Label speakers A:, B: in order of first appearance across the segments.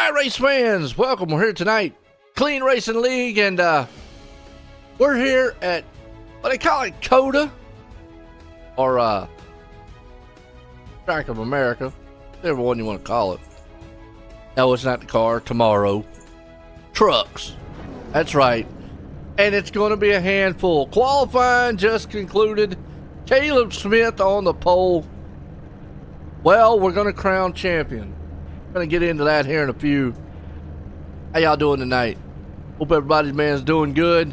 A: iRace fans, welcome. We're here tonight, Clean Racing League, and we're here at what they call it, COTA, or Track of America, whatever one you want to call it. No, it's not the car. Tomorrow, trucks. That's right, and it's going to be a handful. Qualifying just concluded. Caleb Smith on the pole. Well, we're going to crown champion. Gonna get into that here in a few. How y'all doing tonight? Hope everybody's man's doing good.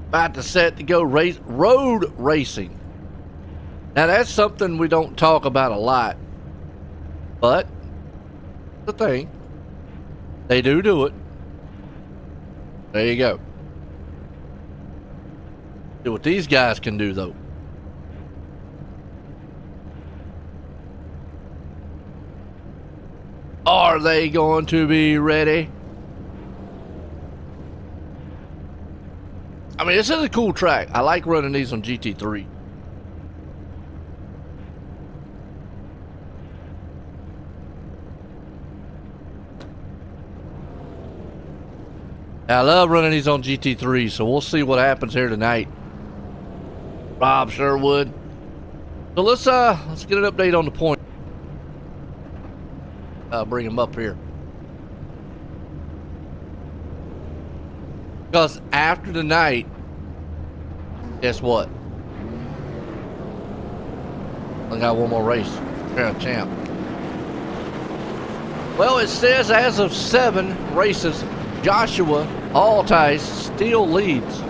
A: About to set to go road racing. Now that's something we don't talk about a lot, but the thing, they do it. There you go. See what these guys can do though. Are they going to be ready? I mean, this is a cool track. I like running these on GT3. I love running these on GT3, so we'll see what happens here tonight. Rob Sherwood. So let's get an update on the point. Bring him up here. Because after tonight, guess what? I got one more race. Crown champ. Well, it says as of 7 races, Joshua Altice still leads,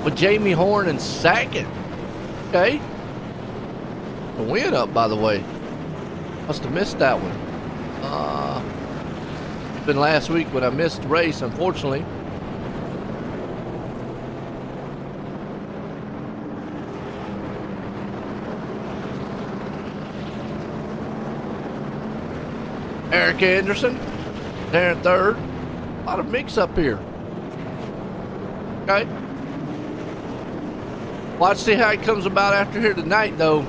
A: with Jamie Horn in second. Okay. The win up, by the way. Must have missed that one. It's been last week when I missed the race, unfortunately. Eric Anderson there in third. A lot of mix up here. Okay. Watch see how it comes about after here tonight, though.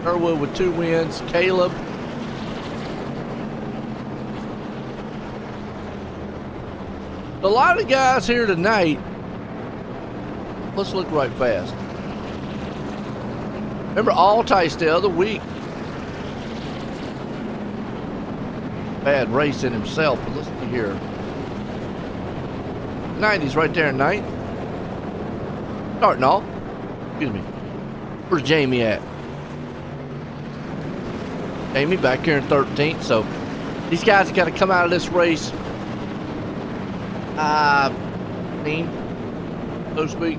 A: Sherwood with 2 wins. Caleb. A lot of guys here tonight. Let's look right fast. Remember Altice the other week. Bad race in himself, but let's see here. 90's right there in 9th. Starting off. Excuse me. Where's Jamie at? Jamie back here in 13th, so these guys have got to come out of this race clean, so to speak.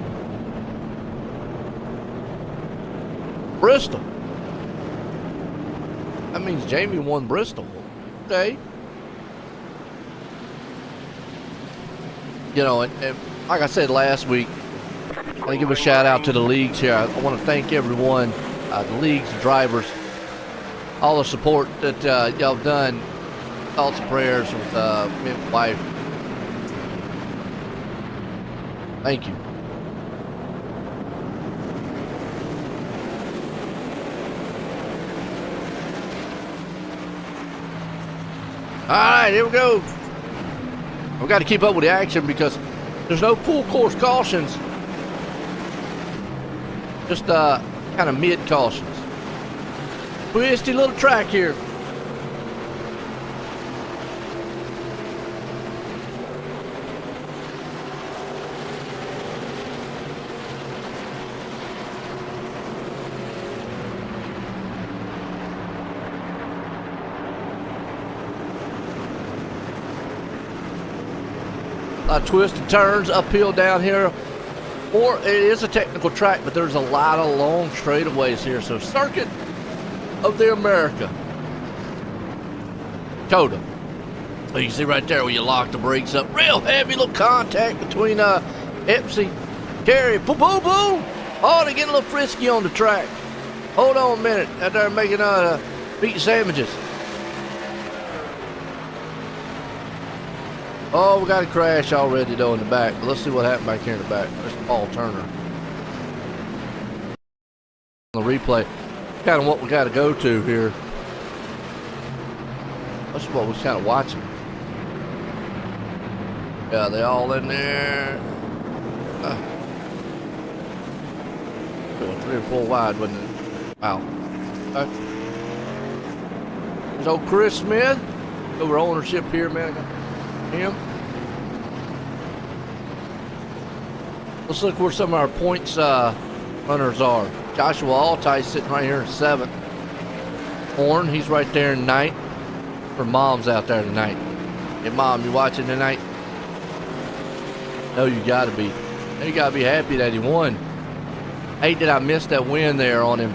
A: Bristol. That means Jamie won Bristol. Okay. You know, and like I said last week, I want to give a shout out to the leagues here. I want to thank everyone, the leagues, the drivers, all the support that y'all have done. Thoughts and prayers with me and my wife. Thank you. All right, here we go. We've got to keep up with the action because there's no full course cautions. Just kind of mid cautions. Twisty little track here. A lot of twists and turns, uphill, down here. Or it is a technical track, but there's a lot of long straightaways here. So Circuit of the America, COTA. So you can see right there where you lock the brakes up. Real heavy little contact between Epsy, Carey, boom, boom, boom. Oh, they're getting a little frisky on the track. Hold on a minute. Out there making meat sandwiches. Oh, we got a crash already though in the back. But let's see what happened back here in the back. There's Paul Turner. The replay. Kind of what we got to go to here. That's what was kind of watching. Yeah, they all in there. Going 3 or 4 wide, wasn't it? Wow. There's old Chris Smith. Over ownership here, man. Him. Let's look where some of our points runners are. Joshua Altai's sitting right here in 7th. Horn, he's right there in 9th. Her mom's out there tonight. Hey, Mom, you watching tonight? No, you gotta be. You gotta be happy that he won. Hate that I missed that win there on him,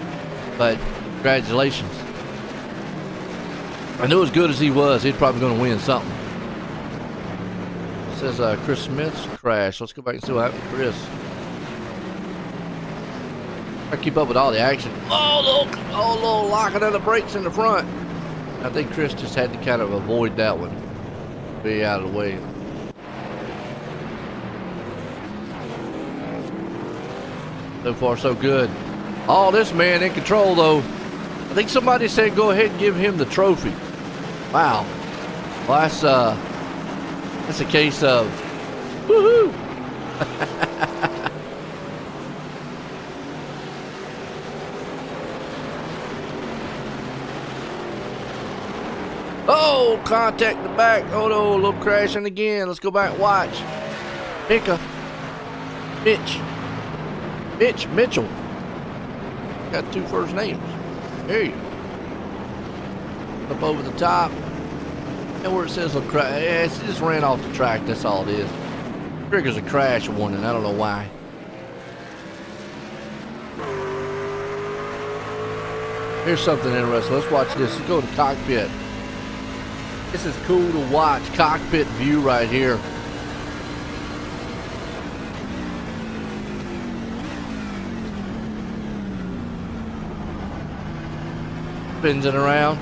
A: but congratulations. I knew as good as he was, he's probably gonna win something. It says Chris Smith's crash. Let's go back and see what happened to Chris. I keep up with all the action. Oh, look, locking of the brakes in the front. I think Chris just had to kind of avoid that one. Be out of the way. So far, so good. Oh, this man in control, though. I think somebody said go ahead and give him the trophy. Wow. Well, that's a case of woohoo. Oh, contact the back. Oh no, a little crashing again. Let's go back and watch. Mitchell. Got 2 first names. There you go. Up over the top. And where it says a crash, yeah, it just ran off the track. That's all it is. Triggers a crash warning. I don't know why. Here's something interesting. Let's watch this. Let's go to the cockpit. This is cool to watch. Cockpit view right here. Spins it around.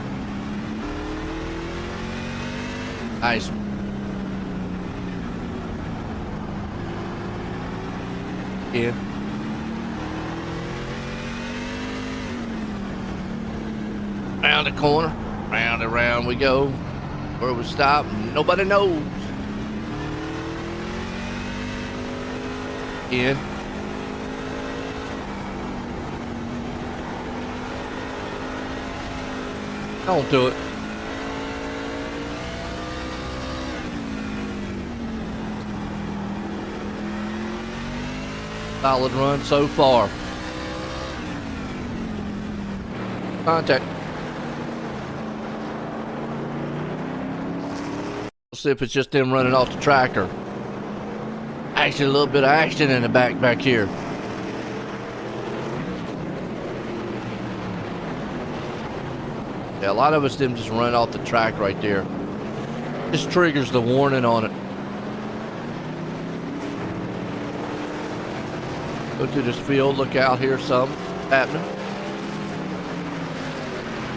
A: Nice. Yeah. Round the corner. Round and round we go. Where we stop, nobody knows. In. Don't do it. Solid run so far. Contact. Let's see if it's just them running off the track or actually a little bit of action in the back here. Yeah, a lot of us them just run off the track right there. Just triggers the warning on it. Go to this field, look out here, something happening.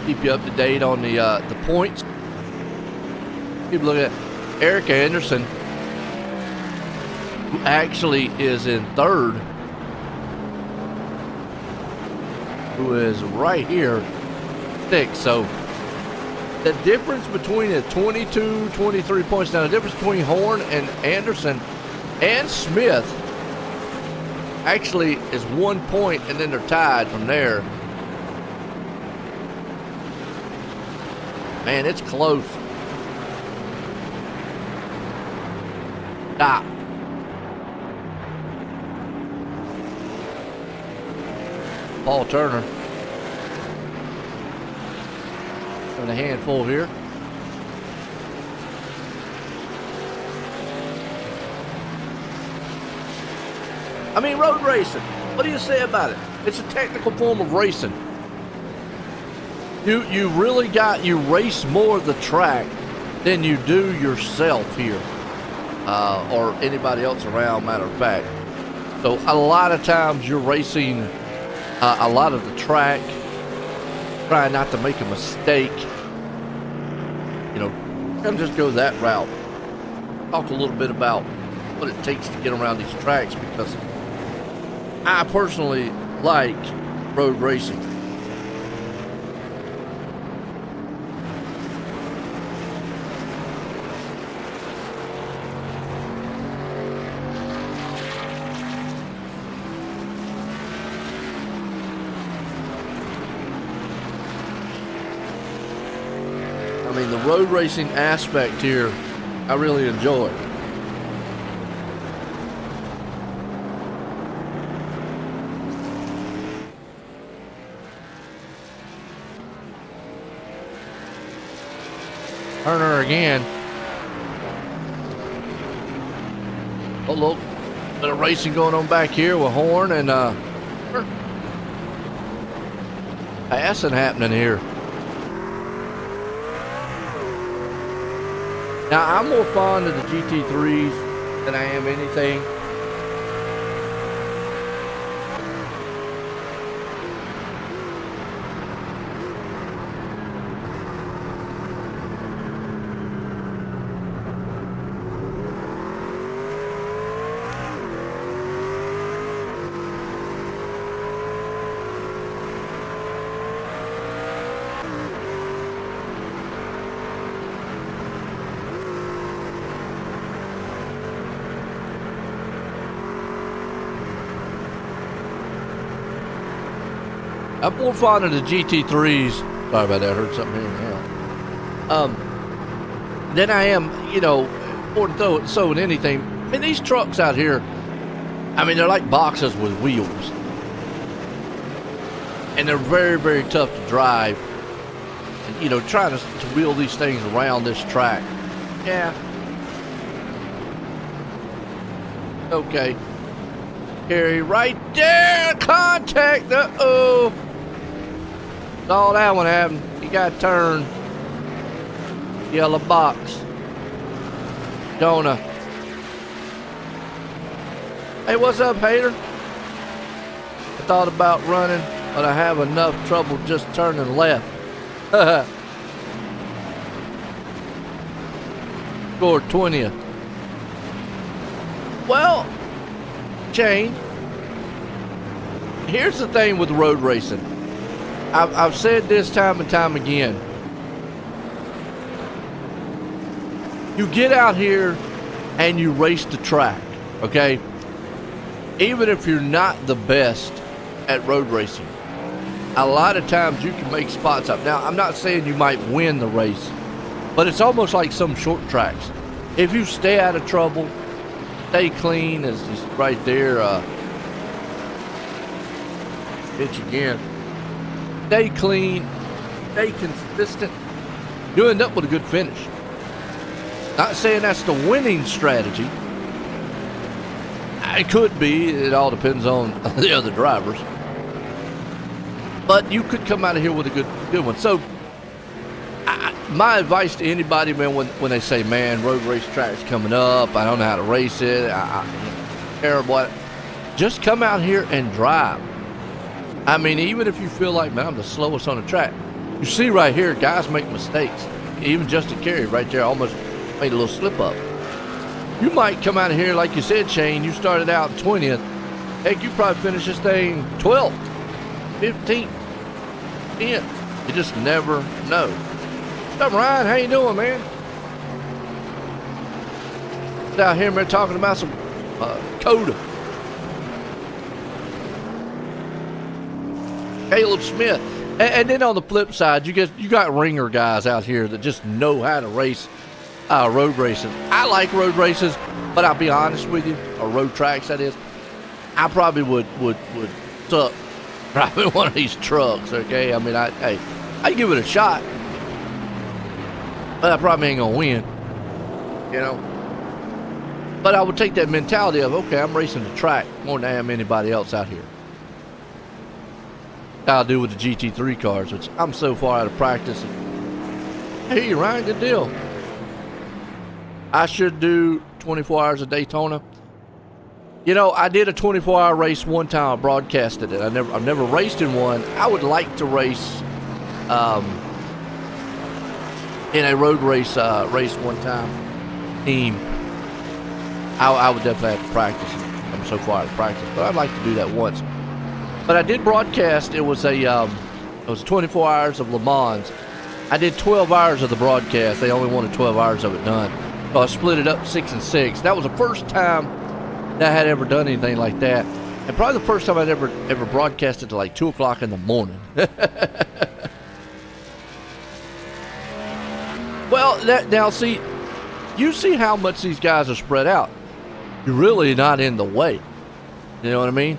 A: Keep you up to date on the points. Keep looking at Eric Anderson, who actually is in 3rd, who is right here, 6th. So the difference between the 22, 23 points, now the difference between Horn and Anderson and Smith actually is 1 point, and then they're tied from there. Man, it's close. Stop. Paul Turner having a handful here. I mean, road racing. What do you say about it? It's a technical form of racing. You really you race more the track than you do yourself here. Or anybody else around, matter of fact. So a lot of times you're racing a lot of the track, trying not to make a mistake. You know, come just go that route. Talk a little bit about what it takes to get around these tracks, because I personally like road racing. mean, the road racing aspect here, I really enjoy. Turner again. Oh, look. Bit of racing going on back here with Horn and passing happening here. Now, I'm more fond of the GT3s than I am anything. I'm more fond of the GT3s. Sorry about that. I heard something here now. Than I am, you know, more so in anything. I mean, these trucks out here, I mean, they're like boxes with wheels. And they're very, very tough to drive. And, you know, trying to wheel these things around this track. Yeah. Okay. Carry right there. Contact. Uh-oh. Saw that one happen. He got turned. Yellow box. Jonah. Hey, what's up, hater? I thought about running, but I have enough trouble just turning left. Scored 20th. Well, Shane, here's the thing with road racing. I've said this time and time again. You get out here and you race the track, okay? Even if you're not the best at road racing, a lot of times you can make spots up. Now, I'm not saying you might win the race, but it's almost like some short tracks. If you stay out of trouble, stay clean, as just right there, pitch again. Stay clean, stay consistent, you end up with a good finish. Not saying that's the winning strategy. It could be. It all depends on the other drivers. But you could come out of here with a good one. So, my advice to anybody, man, when they say, man, road race track's coming up, I don't know how to race it, terrible, just come out here and drive. I mean, even if you feel like, man, I'm the slowest on the track, you see right here, guys make mistakes. Even Justin Carey right there almost made a little slip up. You might come out of here, like you said, Shane, you started out 20th. Heck, you probably finish this thing 12th, 15th, 10th. You just never know. What's up, Ryan? How you doing, man? Out here, man, talking about some COTA. Caleb Smith. And then on the flip side, you got ringer guys out here that just know how to race road racing. I like road races, but I'll be honest with you, or road tracks that is, I probably would suck driving one of these trucks, okay? I mean, I give it a shot, but I probably ain't gonna win, you know? But I would take that mentality of, okay, I'm racing the track more than I am anybody else out here. I'll do with the GT3 cars, which I'm so far out of practice. Hey, Ryan, good deal. I should do 24 hours of Daytona. You know, I did a 24-hour race one time. I broadcasted it. I've never raced in one. I would like to race in a road race one time team. I would definitely have to practice. I'm so far out of practice, but I'd like to do that once. But I did broadcast. It was 24 hours of Le Mans. I did 12 hours of the broadcast. They only wanted 12 hours of it done. So I split it up 6 and 6. That was the first time that I had ever done anything like that. And probably the first time I'd ever broadcasted to like 2 o'clock in the morning. now see, you see how much these guys are spread out. You're really not in the way. You know what I mean?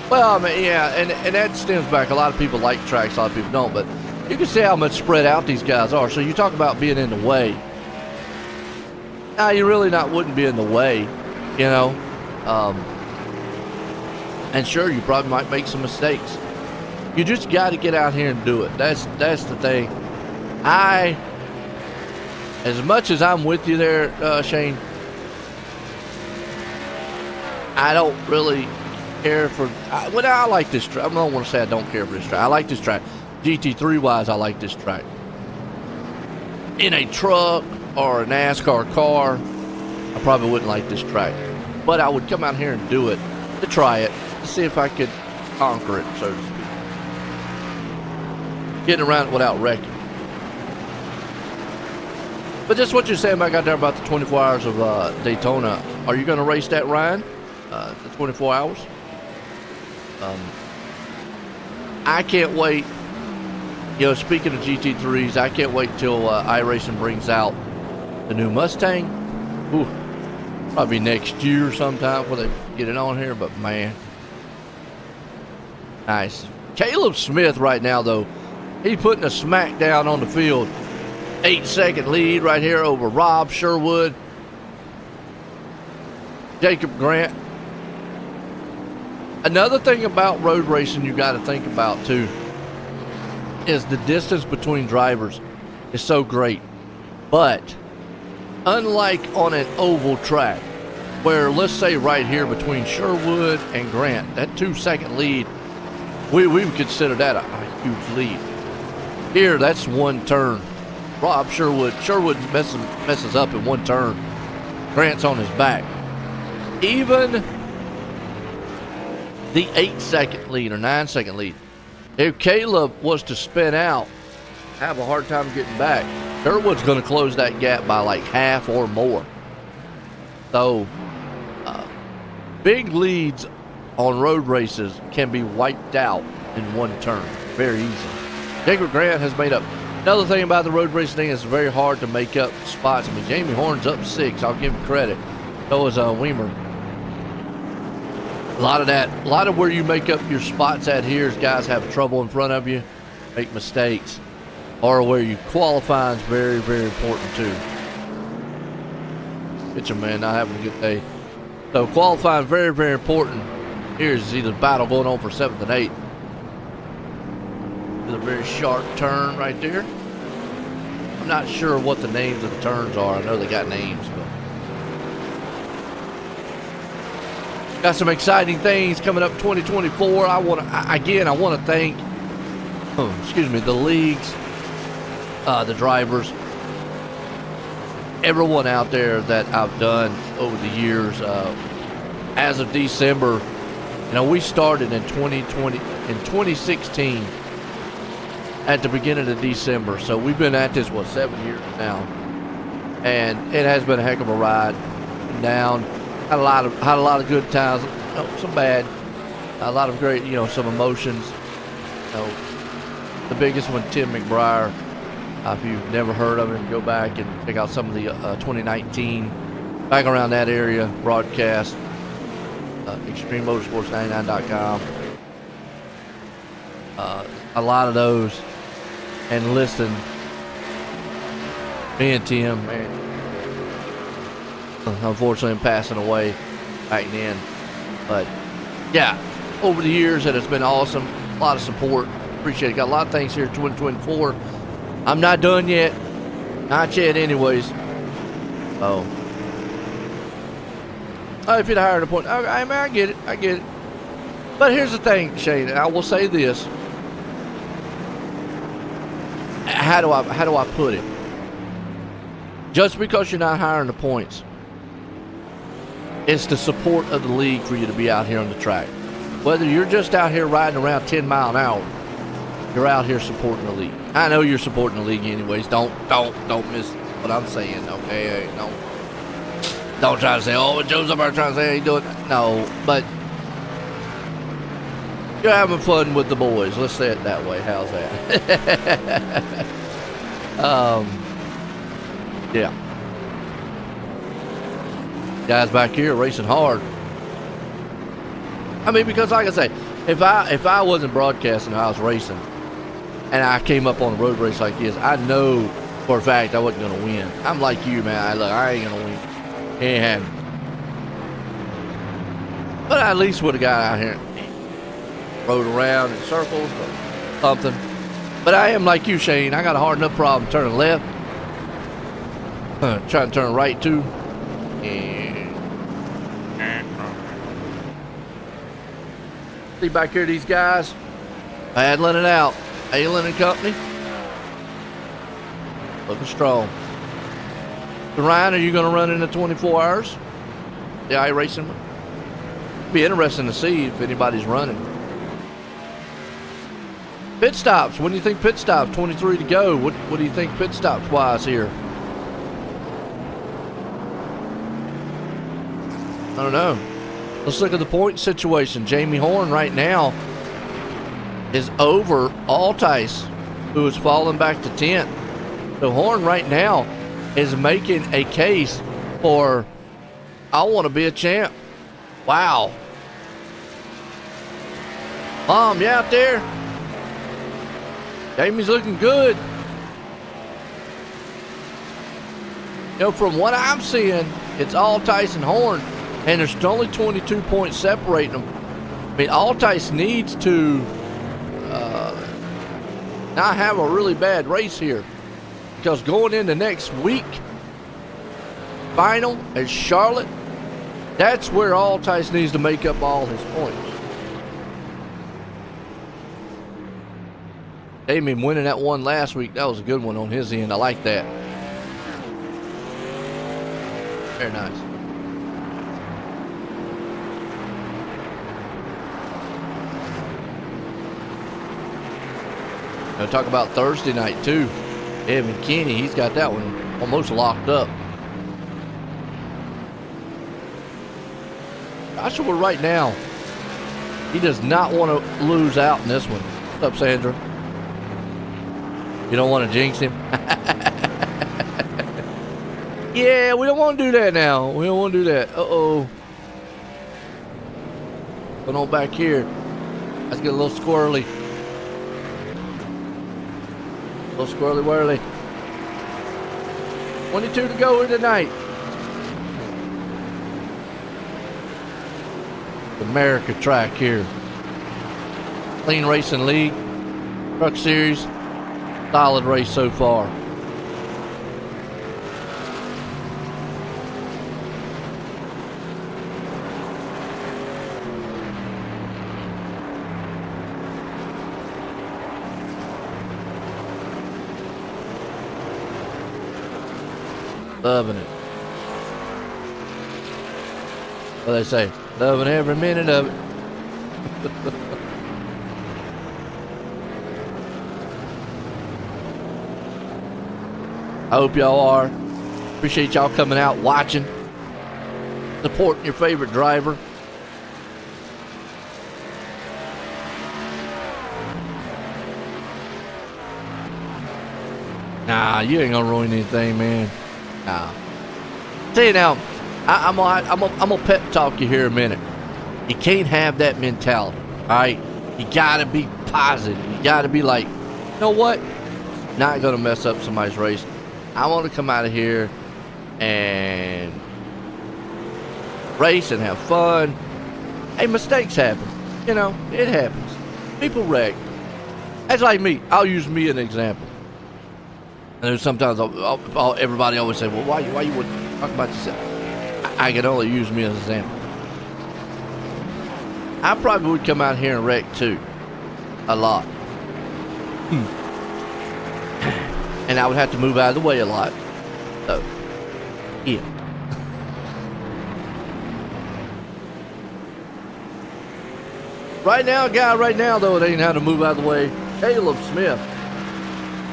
A: Well, I mean, yeah, and that stems back. A lot of people like tracks, a lot of people don't, but you can see how much spread out these guys are. So you talk about being in the way. Now, you really wouldn't be in the way, you know. And sure, you probably might make some mistakes. You just got to get out here and do it. That's the thing. As much as I'm with you there, Shane, I don't really care for. I like this track. I don't want to say I don't care for this track. I like this track. GT3 wise, I like this track. In a truck or a NASCAR car, I probably wouldn't like this track. But I would come out here and do it to try it, to see if I could conquer it, so to speak. Getting around it without wrecking. But just what you're saying back out there about the 24 hours of Daytona, are you going to race that, Ryan? The 24 hours? I can't wait. You know, speaking of GT3s, I can't wait till iRacing brings out the new Mustang. Ooh, probably next year sometime before they get it on here, but man. Nice. Caleb Smith right now, though, he's putting a smackdown on the field. 8-second lead right here over Rob Sherwood. Jacob Grant. Another thing about road racing you got to think about, too, is the distance between drivers is so great. But unlike on an oval track, where let's say right here between Sherwood and Grant, that 2-second lead, we would consider that a huge lead. Here, that's one turn. Rob Sherwood messes up in one turn. Grant's on his back. Even the 8-second lead or 9-second lead, if Caleb was to spin out, have a hard time getting back, Sherwood's going to close that gap by like half or more. So, big leads on road races can be wiped out in one turn very easily. Jacob Grant has made up. Another thing about the road racing thing is it's very hard to make up spots. I mean, Jamie Horn's up 6. I'll give him credit. So is Weimer. A lot of where you make up your spots at here is guys have trouble in front of you, make mistakes, or where you qualify is very, very important too. Pitcher man not having a good day. So qualifying very, very important. Here's either battle going on for 7th and 8th. There's a very sharp turn right there. I'm not sure what the names of the turns are. I know they got names, but got some exciting things coming up 2024. I want to thank the leagues, the drivers, everyone out there that I've done over the years. As of December, you know, we started in 2016 at the beginning of December. So we've been at this 7 years now, and it has been a heck of a ride. Down, had a lot of good times, some bad, a lot of great, some emotions. The biggest one, Tim McBriar. If you've never heard of him, go back and check out some of the 2019, back around that area, broadcast, ExtremeMotorsports99.com. A lot of those, and listen, me and Tim, man, unfortunately I'm passing away back then. But yeah, over the years it has been awesome. A lot of support. Appreciate it. Got a lot of things here in 2024. I'm not done yet. Not yet anyways. Oh, if you'd hired a point. I get it. I get it. But here's the thing, Shane, and I will say this. How do I put it? Just because you're not hiring the points, it's the support of the league for you to be out here on the track. Whether you're just out here riding around 10 mile an hour, you're out here supporting the league. I know you're supporting the league anyways. Don't miss what I'm saying, okay? Don't try to say, oh, Joe's up there trying to say he do it. No, but You're having fun with the boys. Let's say it that way. How's that? Yeah. Guys back here racing hard. I mean, because like I say, if I wasn't broadcasting, I was racing, and I came up on a road race like this, I know for a fact I wasn't gonna win. I'm like you, man. I ain't gonna win. Ain't happening. But I at least would have got out here, rode around in circles or something. But I am like you, Shane. I got a hard enough problem turning left, trying to turn right too. See back here, these guys paddling it out. Aylen and company looking strong. So Ryan, are you going to run in the 24 hours? The iRacing? Be interesting to see if anybody's running. Pit stops. When do you think pit stops? 23 to go. What do you think pit stops wise here? I don't know. Let's look at the point situation. Jamie Horn right now is over Altice, who is falling back to 10th. So Horn right now is making a case for, I want to be a champ. Wow. Mom, you out there? Jamie's looking good. You know, from what I'm seeing, it's Altice and Horn, and there's only 22 points separating them. I mean, Altice needs to not have a really bad race here, because going into next week, final at Charlotte, that's where Altice needs to make up all his points. Damien winning that one last week, that was a good one on his end. I like that. Very nice. Now talk about Thursday night too. Evan Kinney, he's got that one almost locked up. Joshua right now, he does not want to lose out in this one. What's up, Sandra? You don't want to jinx him? Yeah, we don't want to do that now. We don't want to do that. Uh-oh. Going on back here. Let's get a little squirrely. A little squirrely whirly. 22 to go here tonight. The America track here. Clean Racing League. Truck Series. Solid race so far. Loving it. What do they say? Loving every minute of it. I hope y'all are. Appreciate y'all coming out, watching, supporting your favorite driver. Nah, you ain't gonna ruin anything, man. Nah. Tell you now, I'm gonna pep talk you here a minute. You can't have that mentality, all right? You gotta be positive. You gotta be like, you know what? Not gonna mess up somebody's race. I want to come out of here and race and have fun. Hey, mistakes happen. You know, it happens. People wreck. That's like me. I'll use me as an example. And there's sometimes everybody always say, well, why you wouldn't talk about yourself? I can only use me as an example. I probably would come out here and wreck too. A lot. And I would have to move out of the way a lot. So, yeah. Right now, though, it ain't how to move out of the way. Caleb Smith.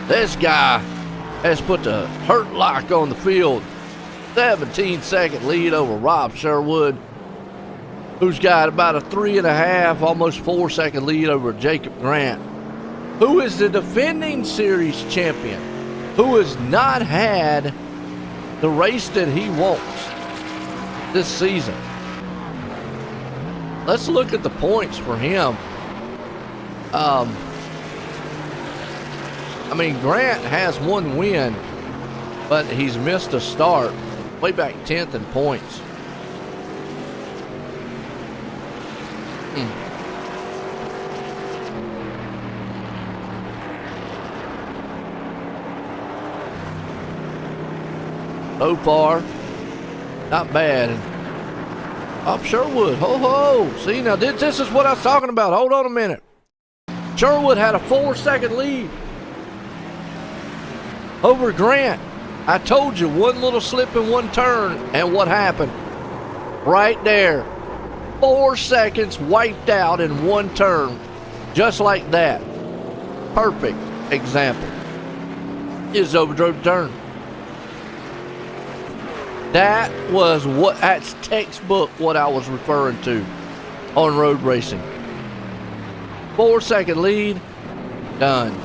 A: This guy has put the hurt lock on the field. 17-second lead over Rob Sherwood. who's got about a 3.5, almost 4-second lead over Jacob Grant, who is the defending series champion, who has not had the race that he wants this season. Let's look at the points for him. I mean, Grant has one win, but he's missed a start. Way back 10th in points. So far, not bad. Up Sherwood, ho ho. See, now this is what I was talking about. Hold on a minute. Sherwood had a 4-second lead over Grant. I told you, one little slip in one turn, and what happened? Right there. 4 seconds wiped out in one turn. Just like that. Perfect example. Is overdrove the turn. That's textbook what I was referring to on road racing. 4-second lead, done.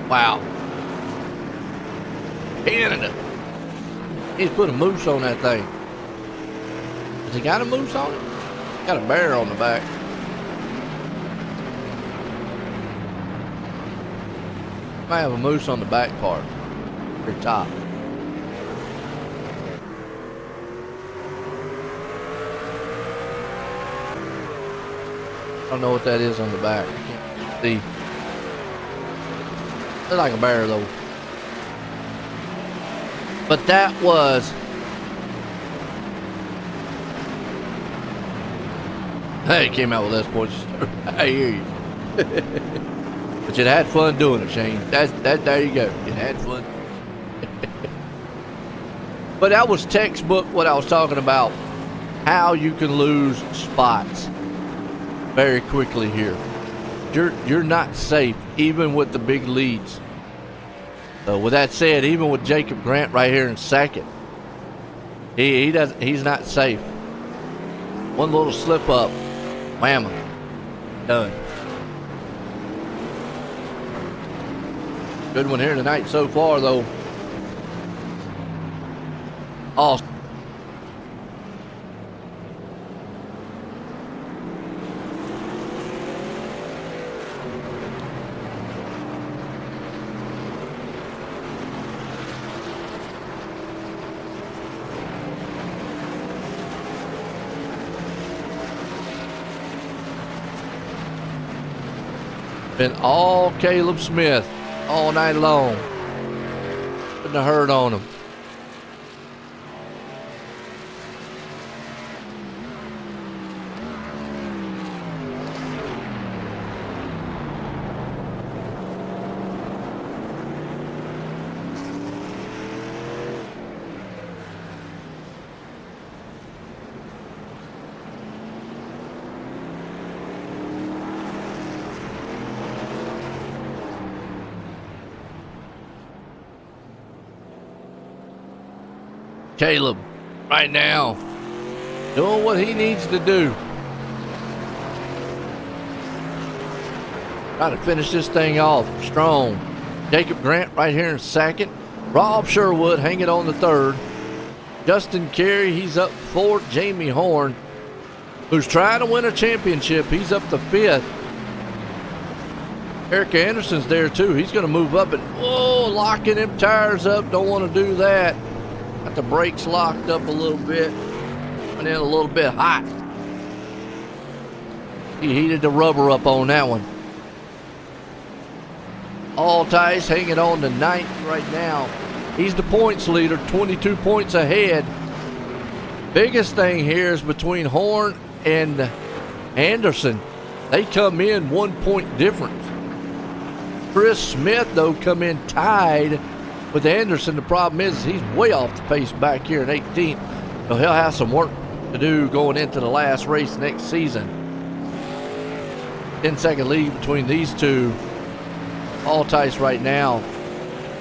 A: Wow. Canada. He's put a moose on that thing. Has he got a moose on it? Got a bear on the back. Might have a moose on the back part. Or top. I don't know what that is on the back. I can't see. Looks like a bear though. But that was... Hey, came out with less points. I hear you. But you had fun doing it, Shane. There you go. You had fun. But that was textbook what I was talking about. How you can lose spots very quickly here. You're not safe even with the big leads. So with that said, even with Jacob Grant right here in second, he's not safe. One little slip up, whammy, done. Good one here tonight so far though. Awesome. Been all Caleb Smith all night long. Putting a hurt on him. Caleb, right now, doing what he needs to do. Trying to finish this thing off strong. Jacob Grant right here in second. Rob Sherwood hanging on the third. Justin Carey, he's up fourth. Jamie Horn, who's trying to win a championship, he's up to fifth. Eric Anderson's there too. He's going to move up and, whoa, locking them tires up. Don't want to do that. Got the brakes locked up a little bit. Went in a little bit hot. He heated the rubber up on that one. Altice hanging on to ninth right now. He's the points leader, 22 points ahead. Biggest thing here is between Horn and Anderson. They come in 1 point difference. Chris Smith, though, come in tied with Anderson. The problem is he's way off the pace back here in 18th. So he'll have some work to do going into the last race next season. 10-second lead between these two. Altice right now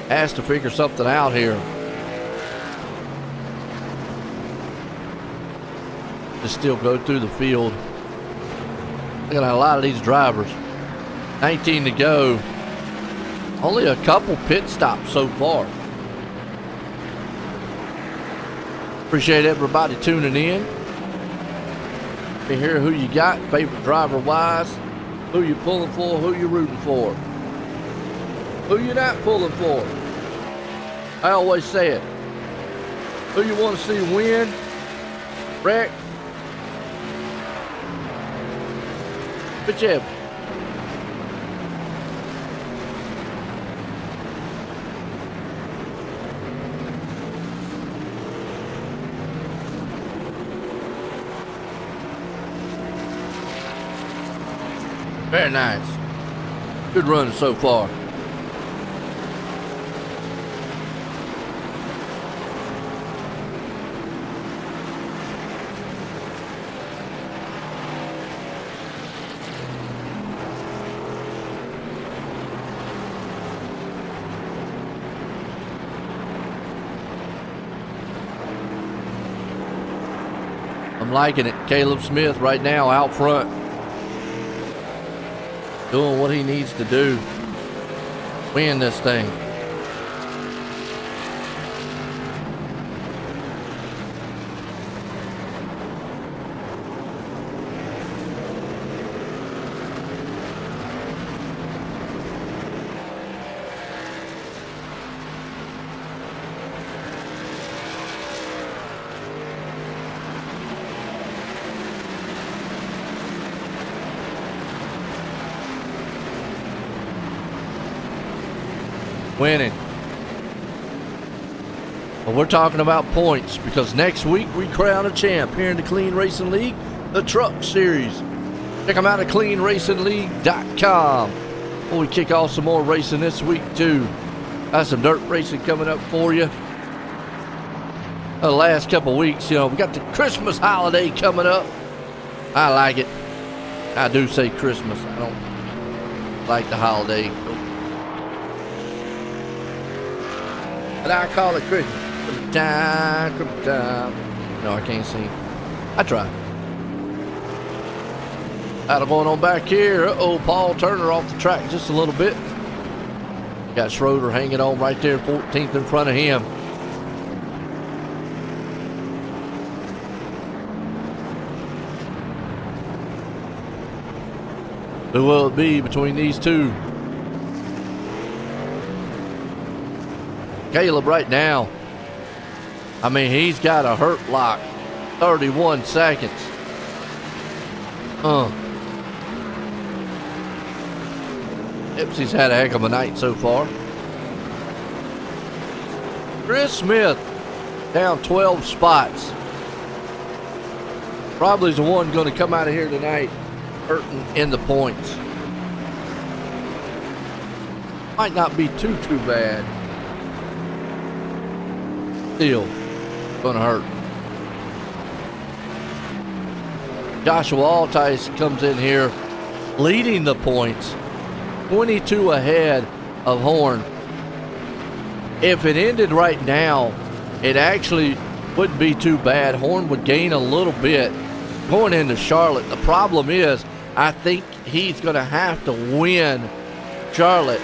A: has to figure something out here. to still go through the field. Look at a lot of these drivers. 19 to go. Only a couple pit stops so far. Appreciate everybody tuning in. To hear who you got, favorite driver wise, who you pulling for, who you rooting for, who you not pulling for. I always say it. Who you want to see win, wreck, whichever. Very nice. Good run so far. I'm liking it. Caleb Smith right now out front, doing what he needs to do. Win this thing. Winning. Well, we're talking about points because next week we crown a champ here in the Clean Racing League, the Truck Series. Check them out at cleanracingleague.com. Before we kick off some more racing this week too. Got some dirt racing coming up for you. The last couple weeks, you know, we got the Christmas holiday coming up. I like it. I do say Christmas. I don't like the holiday. But I call it Christmas. Christmas time, Christmas time. No, I can't sing. I try. Battle going on back here. Uh-oh, Paul Turner off the track just a little bit. Got Schroeder hanging on right there, 14th in front of him. Who will it be between these two? Caleb right now, I mean, he's got a hurt lock. 31 seconds. Ipsy's had a heck of a night so far. Chris Smith down 12 spots. Probably is the one going to come out of here tonight hurting in the points. Might not be too bad. Still gonna hurt. Joshua Altice comes in here leading the points, 22 ahead of Horn. If it ended right now, it actually wouldn't be too bad. Horn would gain a little bit going into Charlotte. The problem is, I think he's gonna have to win Charlotte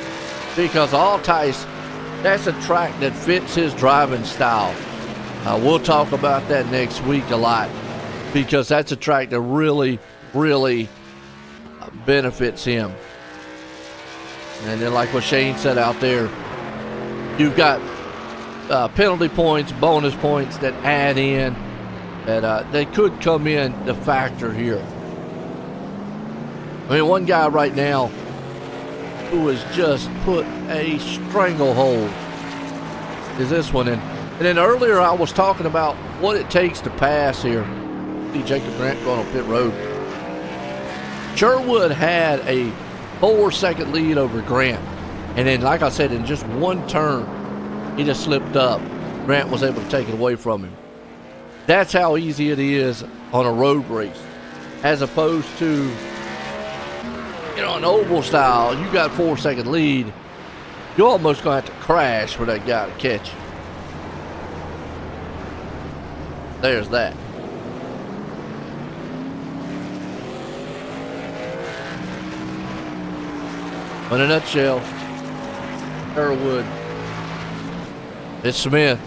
A: because Altice, that's a track that fits his driving style. We'll talk about that next week a lot because that's a track that really benefits him. And then like what Shane said out there, you've got penalty points, bonus points that add in that they could come in to factor here. I mean, one guy right now who has just put a stranglehold is this one. And then earlier I was talking about what it takes to pass here. See Jacob Grant going on pit road. Sherwood had a 4-second lead over Grant. And then, like I said, in just one turn, he just slipped up. Grant was able to take it away from him. That's how easy it is on a road race. As opposed to, you know, an oval style, you got a 4-second lead. You're almost going to have to crash for that guy to catch you. There's that. In a nutshell, Sherwood. It's Smith.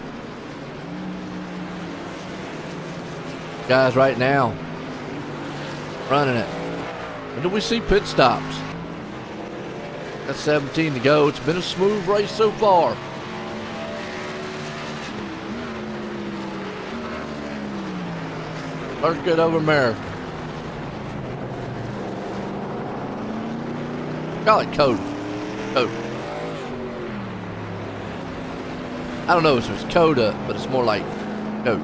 A: Guys right now running it. When do we see pit stops? That's 17 to go. It's been a smooth race so far. Circuit of America. Call it COTA. COTA. I don't know if it's COTA, but it's more like COTA.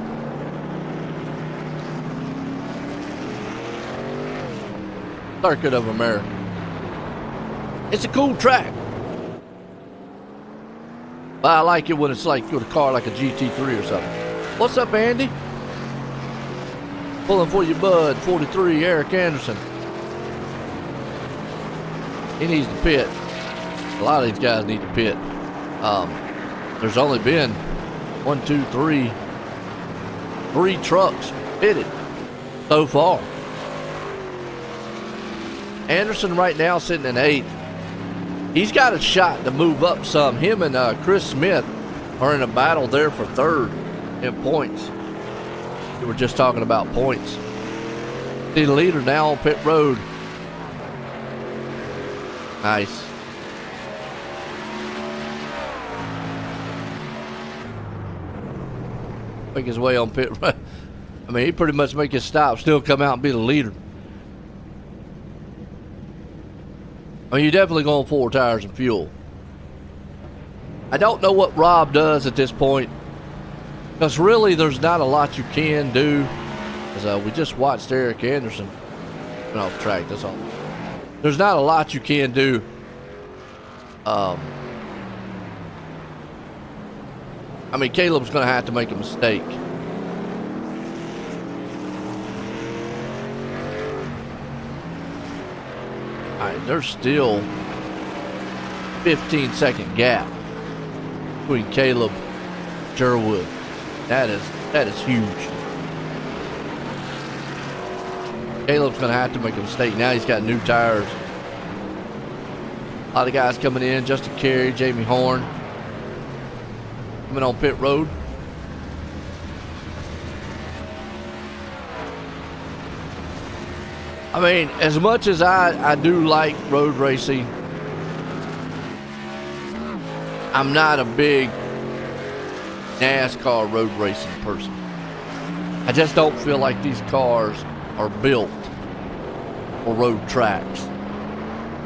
A: Circuit of America. It's a cool track. But I like it when it's like with a car like a GT3 or something. What's up, Andy? Pulling for you, bud. 43, Eric Anderson. He needs to pit. A lot of these guys need to pit. There's only been 3 trucks pitted so far. Anderson right now sitting in 8th. He's got a shot to move up some. Him and Chris Smith are in a battle there for 3rd in points. We were just talking about points. The leader now on pit road. Nice. Make his way on pit road. I mean, he pretty much make his stop, still come out and be the leader. I mean, you're definitely going 4 tires and fuel. I don't know what Rob does at this point, because really there's not a lot you can do. Because we just watched Eric Anderson went off track, that's all. There's not a lot you can do. I mean, Caleb's going to have to make a mistake. All right, there's still 15-second gap between Caleb and Sherwood. That is huge. Caleb's going to have to make a mistake. Now he's got new tires. A lot of guys coming in. Justin Carey, Jamie Horn. Coming on pit road. I mean, as much as I do like road racing, I'm not a big NASCAR road racing person. I just don't feel like these cars are built for road tracks.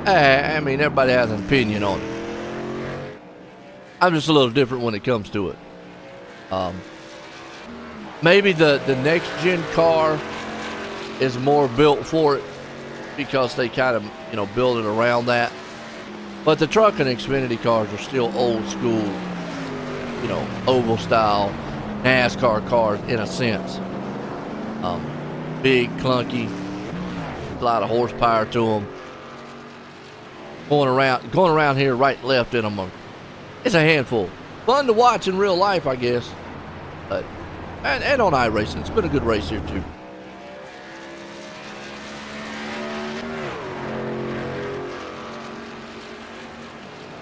A: I mean, everybody has an opinion on it. I'm just a little different when it comes to it. Maybe the next gen car is more built for it because they kind of, build it around that. But the truck and Xfinity cars are still old school, oval style NASCAR cars in a sense. Big, clunky, a lot of horsepower to them. Going around here right and left in them, it's a handful. Fun to watch in real life, I guess. But and on iRacing, it's been a good race here too.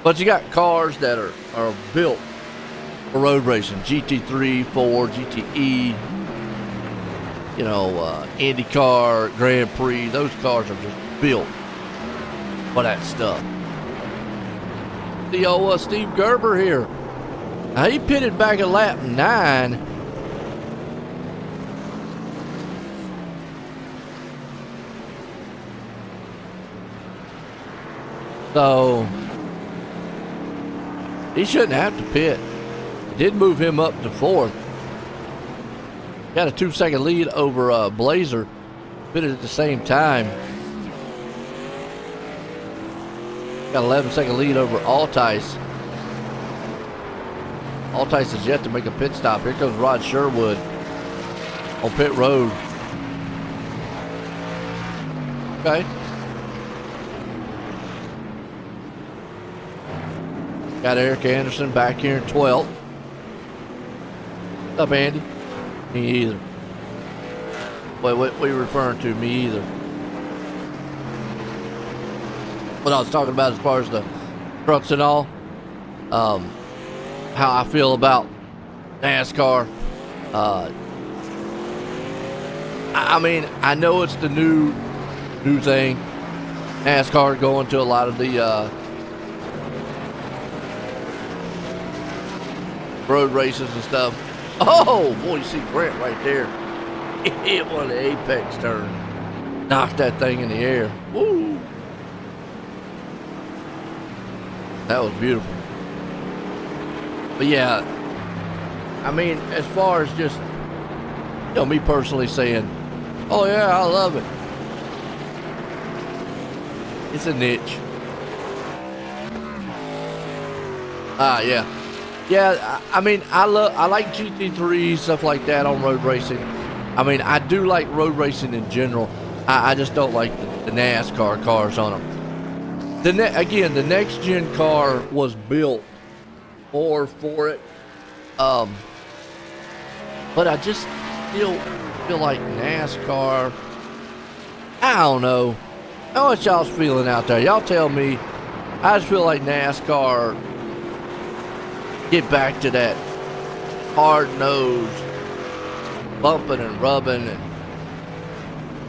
A: But you got cars that are built for road racing. GT3, 4, GTE, IndyCar, Grand Prix. Those cars are just built for that stuff. The old Steve Gerber here. Now he pitted back at lap 9. So he shouldn't have to pit. It did move him up to 4th. Got a 2-second lead over Blazer. Pitted at the same time. Got 11-second lead over Altice. Altice has yet to make a pit stop. Here comes Rod Sherwood on pit road. Okay. Got Eric Anderson back here in 12th. What's up, Andy? Me either. Wait, what are you referring to? Me either. what I was talking about as far as the trucks and all. How I feel about NASCAR. I mean, I know it's the new thing. NASCAR going to a lot of the road races and stuff. Oh boy, you see Grant right there. He hit one of the apex turns. Knocked that thing in the air. Woo! That was beautiful. But yeah, I mean, as far as just, you know, me personally saying, oh yeah, I love it. It's a niche. Yeah. Yeah, I mean, I like GT3, stuff like that on road racing. I mean, I do like road racing in general. I just don't like the NASCAR cars on them. Again, the next gen car was built more for it. But I just still feel like NASCAR, I don't know. How much y'all's feeling out there? Y'all tell me. I just feel like NASCAR get back to that hard-nosed bumping and rubbing, and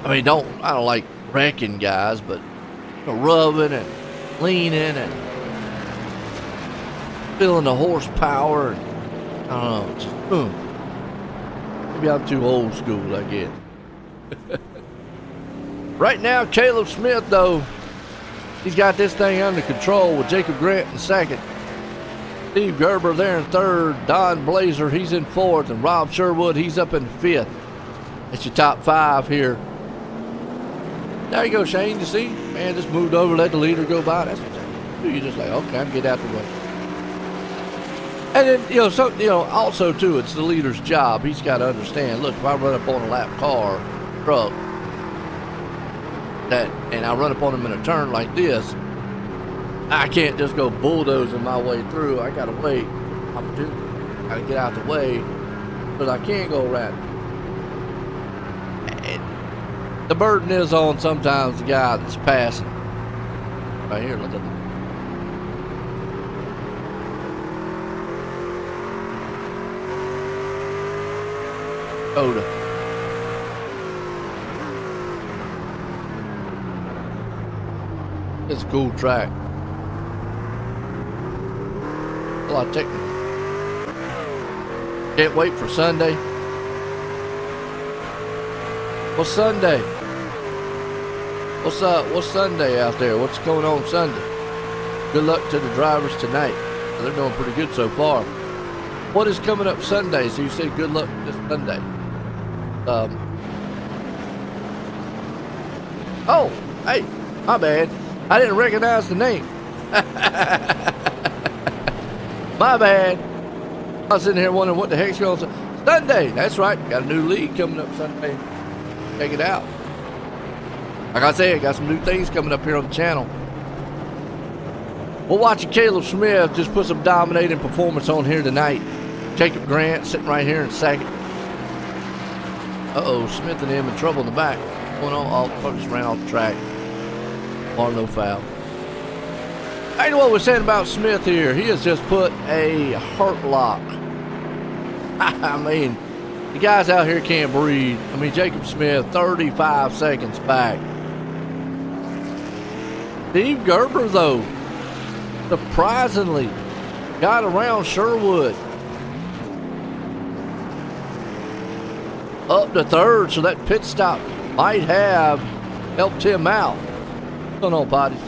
A: I mean, I don't like wrecking guys, but you know, rubbing and leaning and feeling the horsepower. And, I don't know, just maybe I'm too old school, I guess. Right now, Caleb Smith, though, he's got this thing under control with Jacob Grant in second. Steve Gerber there in third. Don Blazer, he's in fourth. And Rob Sherwood, he's up in fifth. That's your top five here. There you go, Shane. You see? Man, just moved over, let the leader go by. That's what you just like, okay, I'm get out the way. And then, also, too, it's the leader's job. He's got to understand, look, if I run up on a lap car, truck, and I run up on him in a turn like this, I can't just go bulldozing my way through. I gotta wait. Gotta get out the way, but I can't go right. And the burden is on sometimes the guy that's passing. Right here, look at that. COTA. It's a cool track. A lot of technical. Can't wait for Sunday. What's Sunday? What's up? What's Sunday out there? What's going on Sunday? Good luck to the drivers tonight. They're doing pretty good so far. What is coming up Sunday? So you said good luck this Sunday. Oh, hey, my bad. I didn't recognize the name. My bad. I was sitting here wondering what the heck's going on. Sunday, that's right. Got a new league coming up Sunday. Check it out. Like I said, got some new things coming up here on the channel. We're watching Caleb Smith just put some dominating performance on here tonight. Jacob Grant sitting right here in second. Uh-oh, Smith and him in trouble in the back. What's going on? Oh, just ran off the track. On no foul. I know what we're saying about Smith here. He has just put a hurt lock. I mean, the guys out here can't breathe. I mean, Jacob Smith, 35 seconds back. Steve Gerber, though, surprisingly got around Sherwood. Up to third, so that pit stop might have helped him out. What's going on, Potties?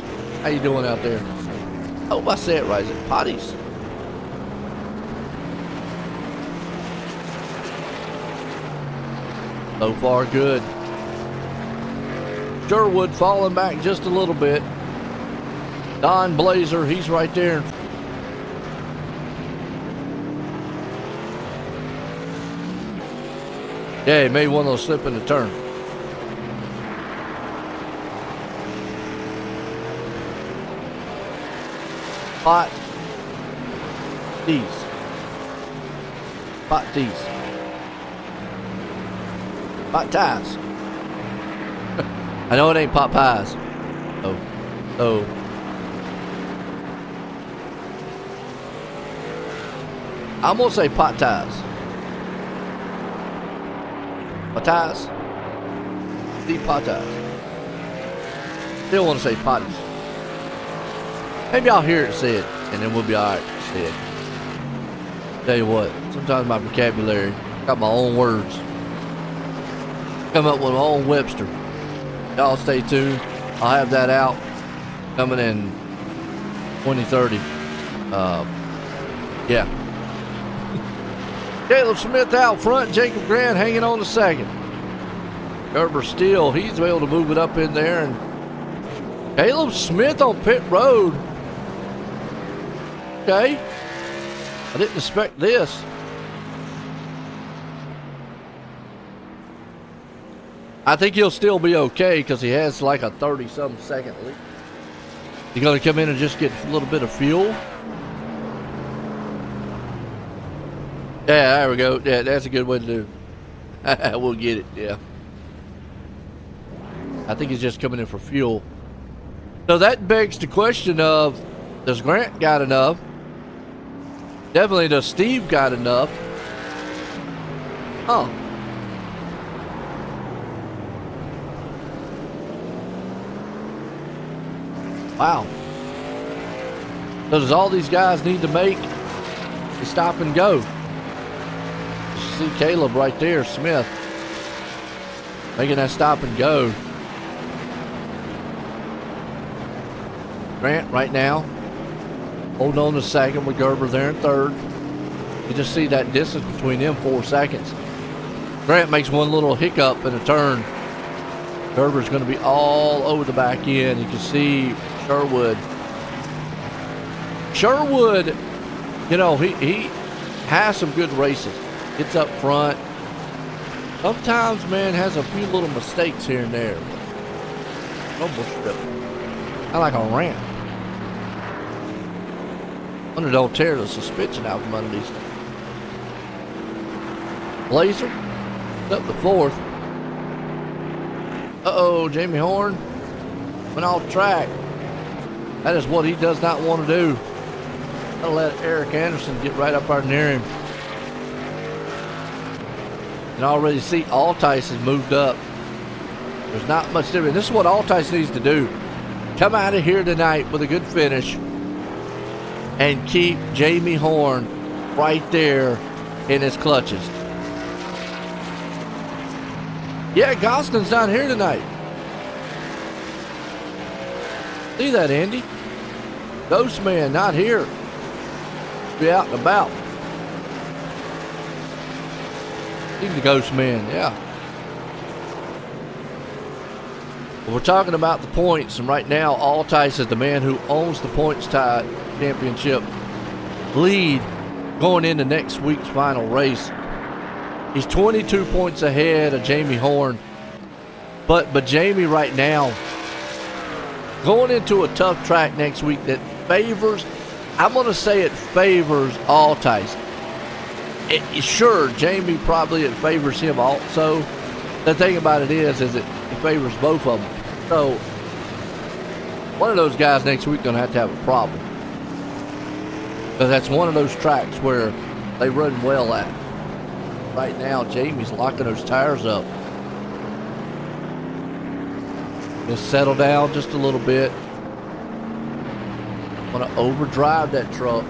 A: How you doing out there? I hope I say it right. Is it Potties? So far, good. Sherwood falling back just a little bit. Don Blazer, he's right there. Yeah, he made one of those slip in the turn. Pot these. Pot these. Pot ties. I know it ain't pot pies. Oh. I'm gonna say patas. Patas. The patas. Still want to say potties. Maybe I'll hear it said, and then we'll be all right. Say it. Tell you what, sometimes my vocabulary, got my own words. Come up with my own Webster. Y'all stay tuned. I'll have that out coming in 2030. Yeah. Caleb Smith out front. Jacob Grant hanging on the second. Gerber Steele, he's able to move it up in there. And Caleb Smith on pit road. Okay. I didn't expect this. I think he'll still be okay because he has like a 30-some second lead. He's going to come in and just get a little bit of fuel. Yeah, there we go. Yeah, that's a good way to do it. We'll get it, yeah. I think he's just coming in for fuel. So that begs the question of, does Grant got enough? Definitely does Steve got enough? Huh. Wow. So does all these guys need to make a stop and go? You see Caleb right there, Smith, making that stop and go. Grant right now, holding on to second with Gerber there in third. You just see that distance between them, 4 seconds. Grant makes one little hiccup in a turn. Gerber's going to be all over the back end. You can see Sherwood. Sherwood, you know, he has some good races. Gets up front. Sometimes, man, has a few little mistakes here and there. I like a ramp. Wonder don't tear the suspension out from under these things. Blazer up the fourth. Uh-oh, Jamie Horn went off track. That is what he does not want to do. I'll let Eric Anderson get right up there near him. And already see Altice has moved up. There's not much difference. This is what Altice needs to do. Come out of here tonight with a good finish and keep Jamie Horn right there in his clutches. Yeah, Goslin's not here tonight. See that, Andy? Ghost Man not here. Be out and about. He's the Ghost Man, yeah. We're talking about the points, and right now Altice is the man who owns the points tie championship lead going into next week's final race. He's 22 points ahead of Jamie Horn, but Jamie right now going into a tough track next week that favors, I'm going to say it favors Altice. Sure, Jamie probably it favors him also. The thing about it is it favors both of them. So one of those guys next week going to have a problem. Because that's one of those tracks where they run well at. Right now, Jamie's locking those tires up. Just settle down just a little bit. Want to overdrive that truck.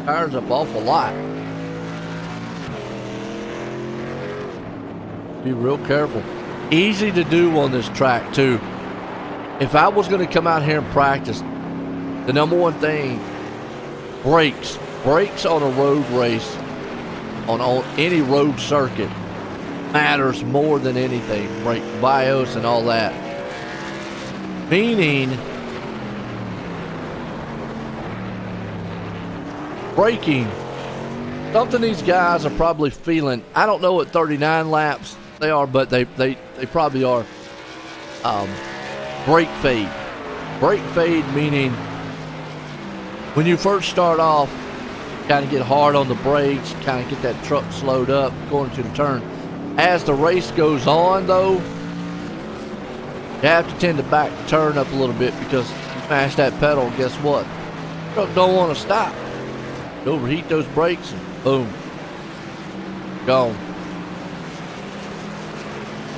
A: Tires up awful lot. Be real careful. Easy to do on this track too. If I was going to come out here and practice, the number one thing, brakes. Brakes on a road race, on any road circuit, matters more than anything. Brake BIOS and all that. Meaning, braking. Something these guys are probably feeling. I don't know what 39 laps they are, but they probably are. Brake fade. Brake fade meaning when you first start off, kind of get hard on the brakes, kind of get that truck slowed up going to the turn. As the race goes on, though, you have to tend to back the turn up a little bit because you smash that pedal, guess what? The truck don't want to stop. overheat those brakes, and boom, gone.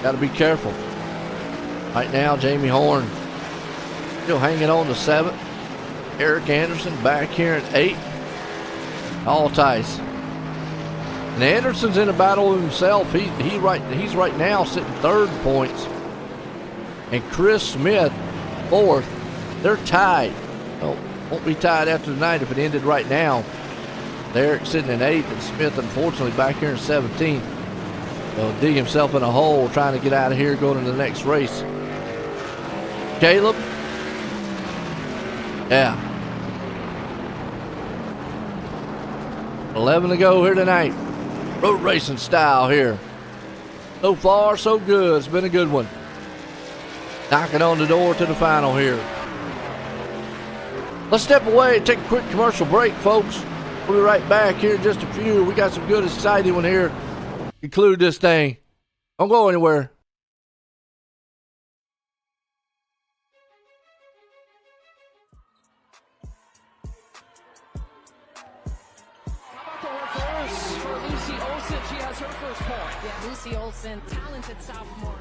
A: Got to be careful. Right now, Jamie Horn still hanging on to 7th. Eric Anderson back here at 8th. All ties. And Anderson's in a battle with himself. He's right now sitting 3rd points. And Chris Smith 4th. They're tied. Well, won't be tied after tonight if it ended right now. Eric's sitting in 8th, and Smith, unfortunately, back here in 17th. He'll dig himself in a hole trying to get out of here, going to the next race. Caleb. Yeah. 11 to go here tonight. Road racing style here. So far, so good. It's been a good one. Knocking on the door to the final here. Let's step away and take a quick commercial break, folks. We'll be right back here in just a few. We got some good, exciting one here. Conclude this thing. Don't go anywhere.
B: For Lucy Olson, she has her first point. Yeah, Lucy Olson, talented sophomore.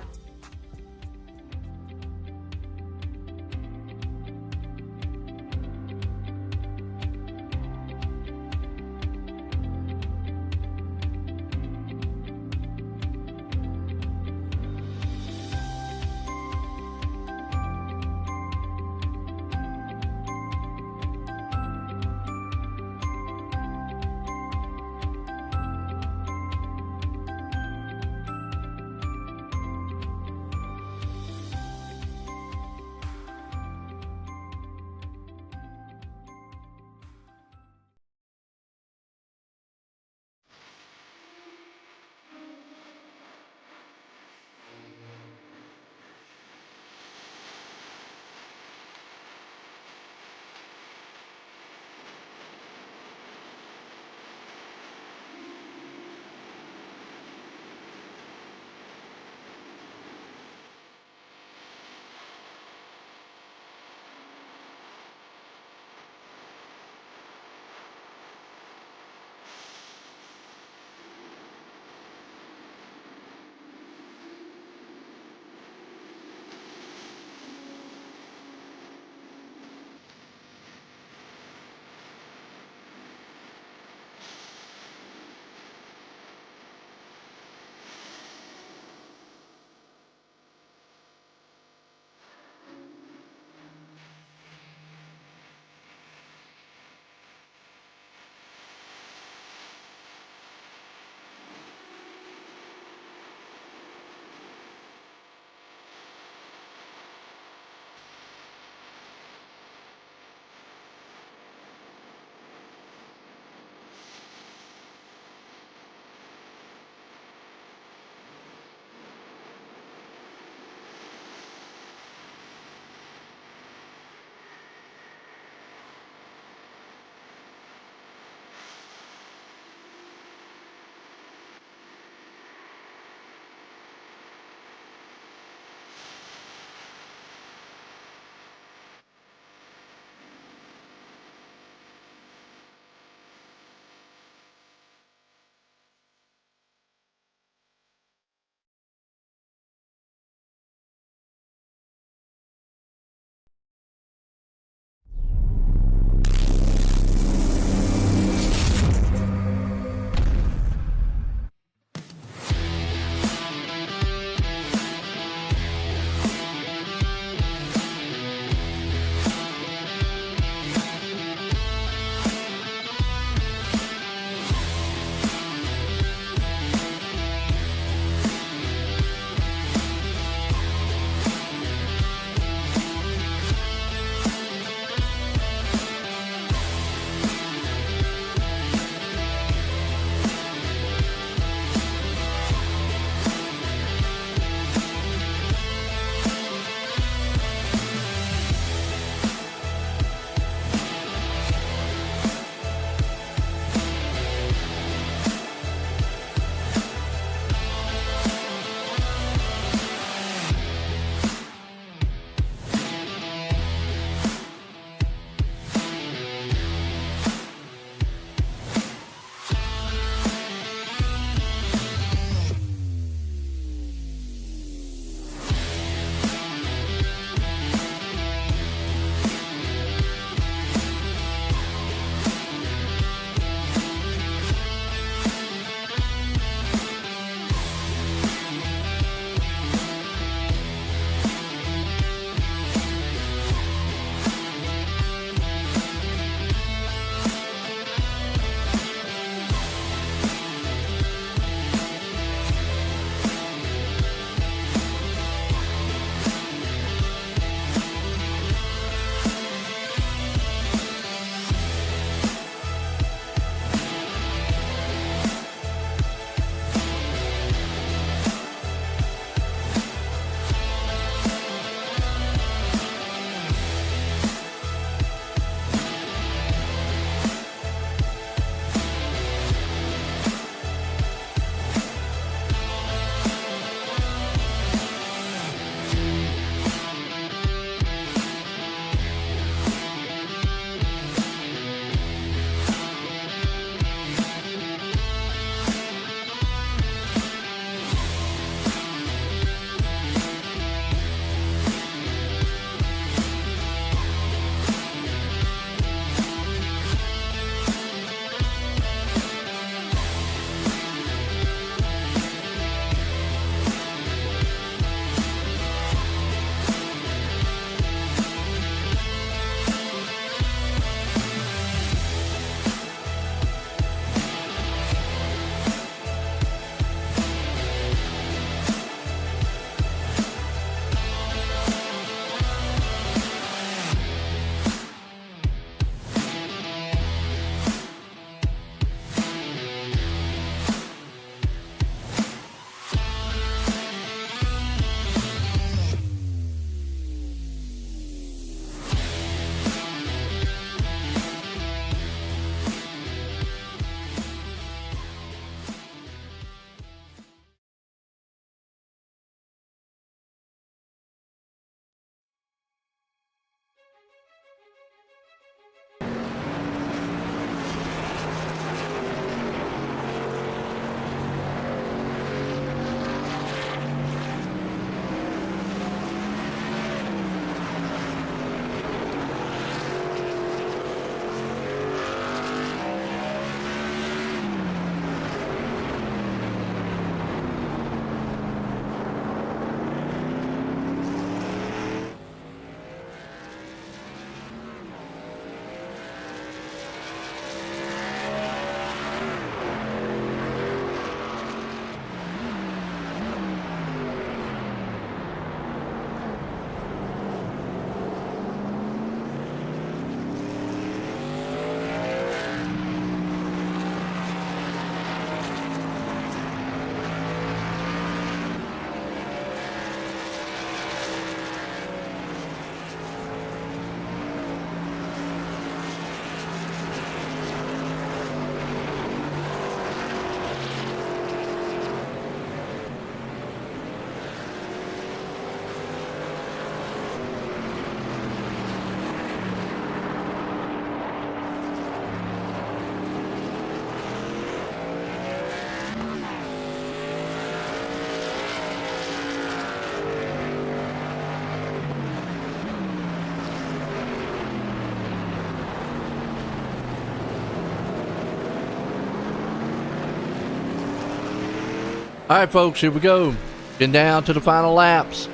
A: All right, folks, here we go. Getting down to the final laps.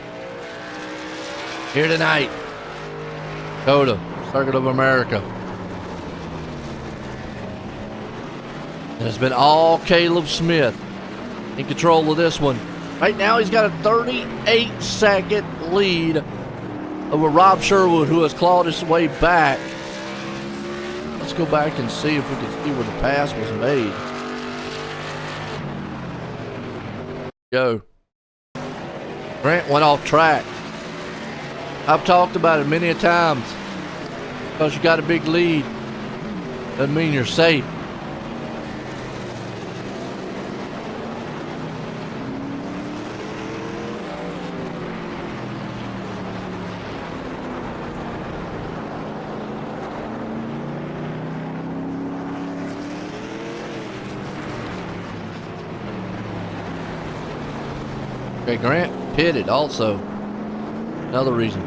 A: Here tonight, COTA, Circuit of America. And it's been all Caleb Smith in control of this one. Right now, he's got a 38-second lead over Rob Sherwood, who has clawed his way back. Let's go back and see if we can see where the pass was made. Go. Grant went off track. I've talked about it many a times. Because you got a big lead, doesn't mean you're safe. Okay, Grant pitted also. Another reason.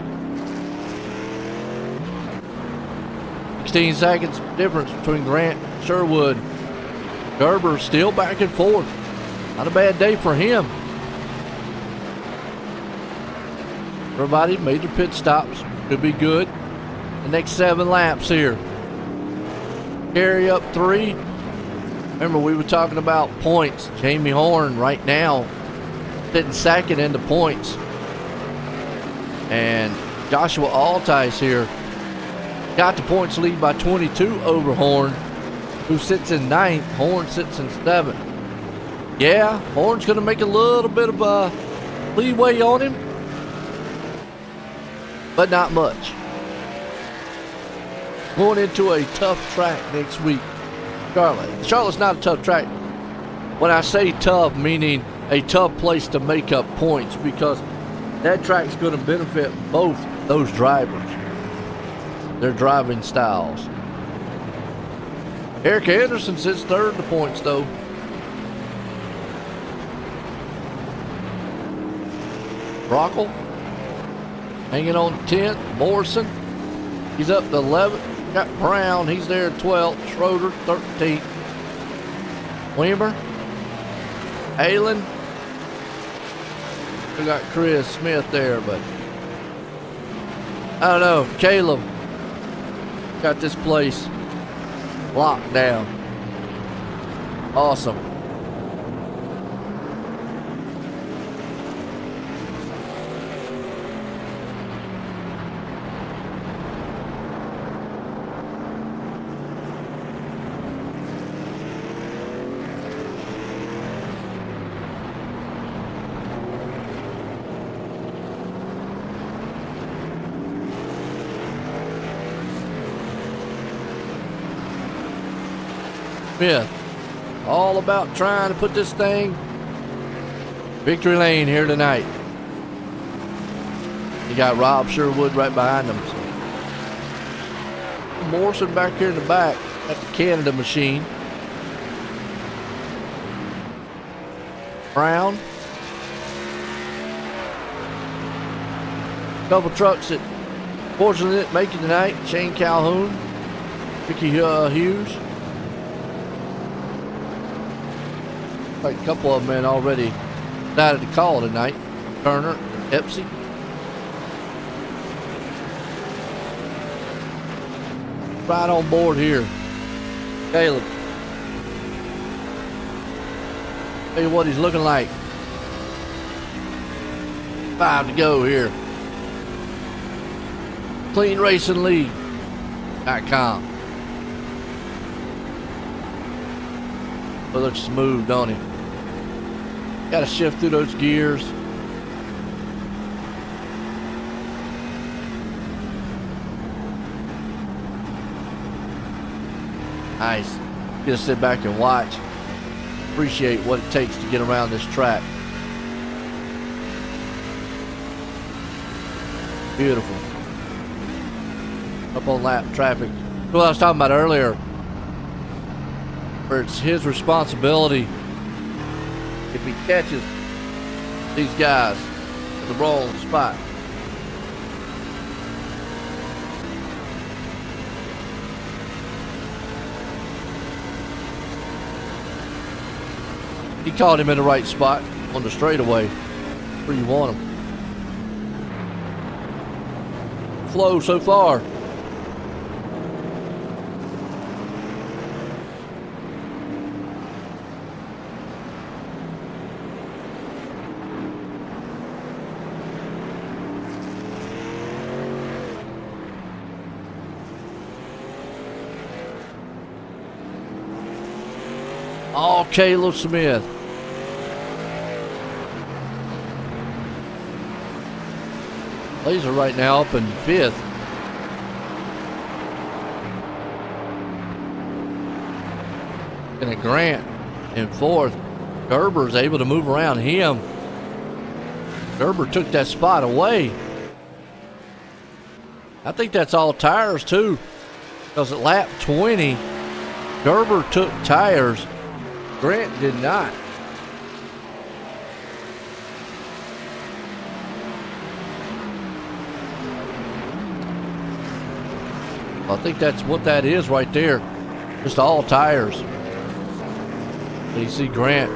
A: 16 seconds difference between Grant and Sherwood. Gerber still back and forth. Not a bad day for him. Everybody made their pit stops. Could be good. The next 7 laps here. Carry up 3. Remember, we were talking about points. Jamie Horn right now sitting second in the points. And Joshua Altice here got the points lead by 22 over Horn, who sits in 9th. Horn sits in 7th. Yeah, Horn's going to make a little bit of a leeway on him, but not much. Going into a tough track next week. Charlotte's not a tough track. When I say tough, meaning a tough place to make up points, because that track's going to benefit both those drivers, their driving styles. Eric Anderson sits 3rd in the points, though. Brockle hanging on 10th. Morrison, he's up to 11th. Got Brown, he's there 12th. Schroeder, 13th. Weimer, Halen. We got Chris Smith there, but I don't know. Caleb got this place locked down. Awesome. Smith, all about trying to put this thing victory lane here tonight. You got Rob Sherwood right behind him. So. Morrison back here in the back at the Canada machine. Brown. Couple trucks that fortunately didn't make it tonight. Shane Calhoun, Ricky Hughes. Like a couple of them already decided to call tonight. Turner, Epsy. Right on board here. Caleb. Tell you what he's looking like. 5 to go here. CleanRacingLeague.com. It looks smooth, don't it? Got to shift through those gears. Nice. Just sit back and watch. Appreciate what it takes to get around this track. Beautiful. Up on lap traffic. What I was talking about earlier, where it's his responsibility if he catches these guys at the wrong spot. He caught him in the right spot on the straightaway where you want him. Flow so far. Oh, Caleb Smith. Laser right now up in 5th. And a Grant in 4th. Gerber's able to move around him. Gerber took that spot away. I think that's all tires too. Because at lap 20, Gerber took tires. Grant did not. I think that's what that is right there. Just all tires. So you see Grant.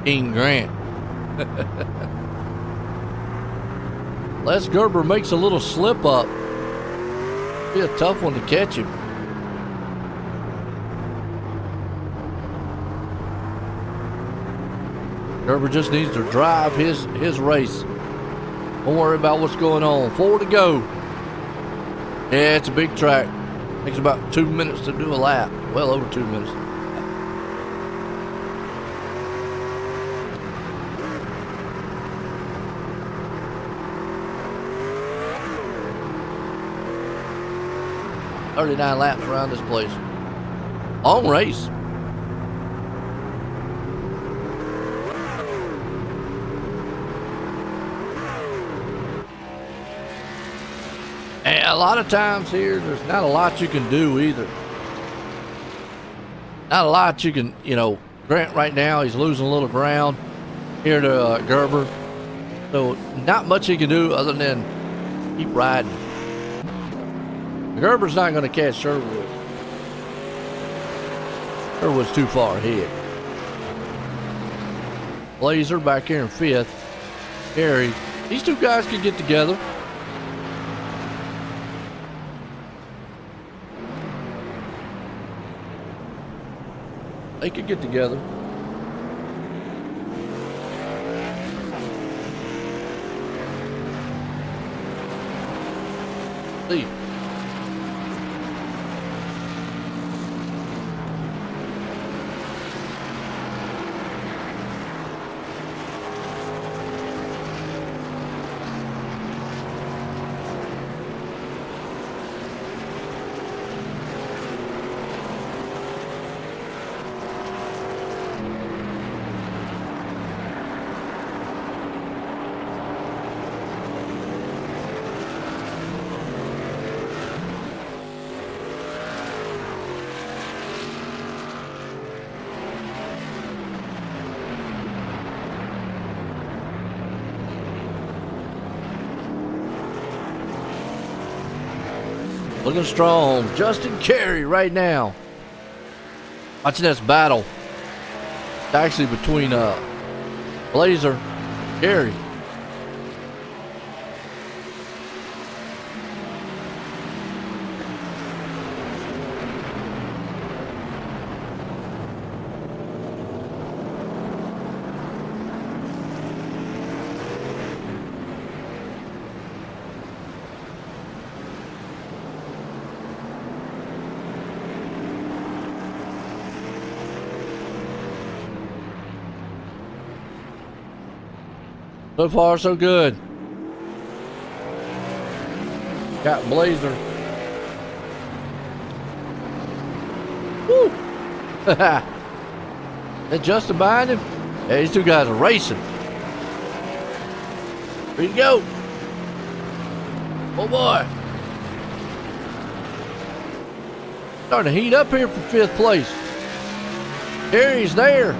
A: King Grant. Les Gerber makes a little slip up. Be a tough one to catch him. Gerber just needs to drive his race. Don't worry about what's going on. 4 to go. Yeah, it's a big track. Takes about 2 minutes to do a lap. Well over 2 minutes. "39 laps around this place. Long race. And a lot of times here, there's not a lot you can do either. Not a lot you can, Grant right now, he's losing a little ground here to Gerber. So not much he can do other than keep riding. Gerber's not going to catch Sherwood. Sherwood's too far ahead. Blazer back here in 5th. Gary. These two guys could get together. They could get together. See. Looking strong. Justin Carey right now. Watching this battle. It's actually between Blazer, Carey. So far, so good. Got Blazer. Woo! That Justin behind him? Yeah, these two guys are racing. Here you go. Oh boy. Starting to heat up here for 5th place. Carey's there.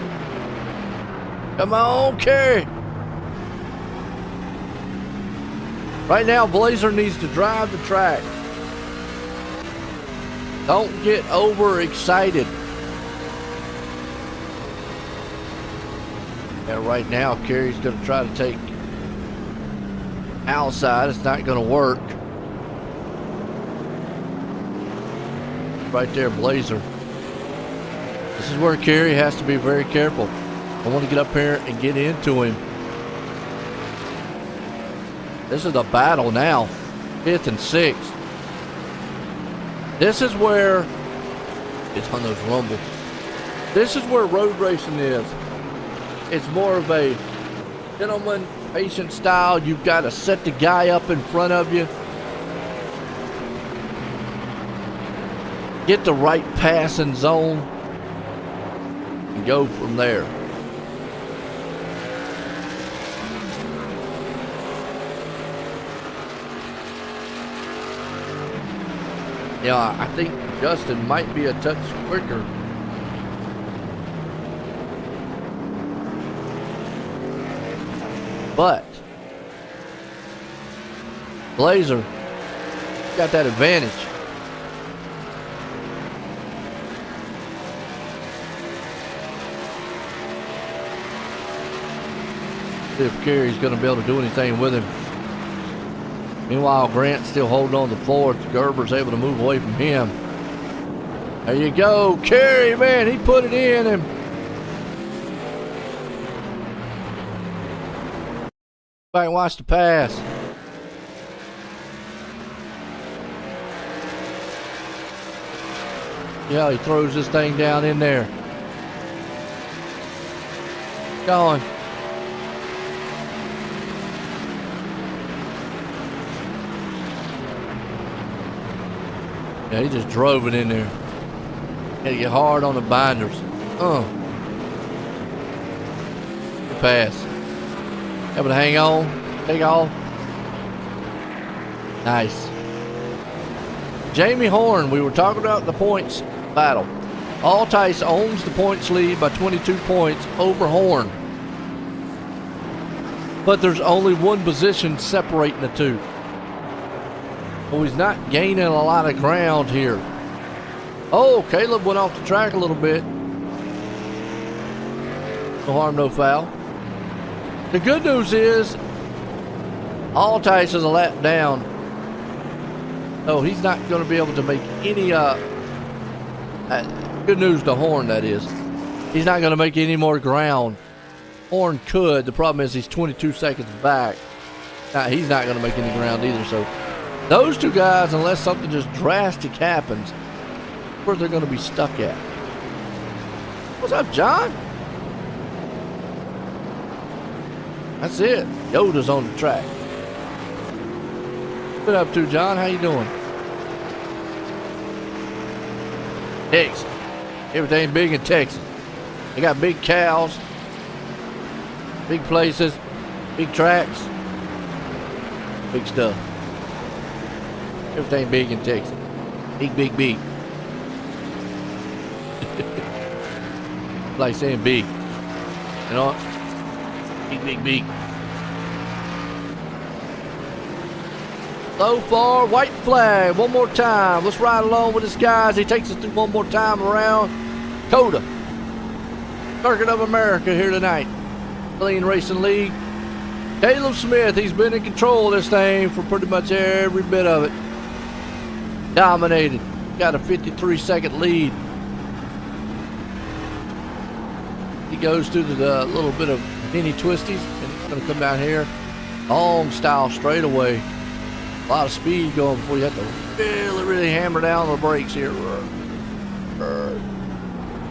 A: Come on, Carey. Right now, Blazer needs to drive the track. Don't get overexcited. And right now, Kerry's going to try to take outside. It's not going to work. Right there, Blazer. This is where Kerry has to be very careful. I want to get up here and get into him. This is a battle now. 5th and 6th. This is where it's on those rumble. This is where road racing is. It's more of a gentleman, patient style. You've got to set the guy up in front of you. Get the right passing zone. And go from there. Yeah, I think Justin might be a touch quicker. But Blazer got that advantage. See if Kerry's going to be able to do anything with him. Meanwhile, Grant's still holding on the floor. Gerber's able to move away from him. There you go. Kerry, man, he put it in. And back and watch the pass. Yeah, he throws this thing down in there. Going. Yeah, he just drove it in there. Had to get hard on the binders. Good pass. Able to hang on. Take off. Nice. Jamie Horn, we were talking about the points battle. Altice owns the points lead by 22 points over Horn. But there's only one position separating the two. Well, he's not gaining a lot of ground here. Oh, Caleb went off the track a little bit. No harm, no foul. The good news is, Altice is a lap down. So he's not going to be able to make any, good news to Horn, that is. He's not going to make any more ground. Horn could. The problem is he's 22 seconds back. He's not going to make any ground either, so those two guys, unless something just drastic happens, where they're going to be stuck at. What's up, John? That's it. Yoda's on the track. What up to, John? How you doing? Texas. Everything big in Texas. They got big cows, big places, big tracks, big stuff. Everything big in Texas. Big, big, big. Like saying big. You know what? Big, big, big. So far, white flag. One more time. Let's ride along with this guy as he takes us through one more time around COTA. Circuit of America here tonight. Clean Racing League. Caleb Smith, he's been in control of this thing for pretty much every bit of it. Dominated. Got a 53-second lead. He goes through the little bit of mini twisties and he's going to come down here. Long style straightaway. A lot of speed going before you have to really, really hammer down the brakes here.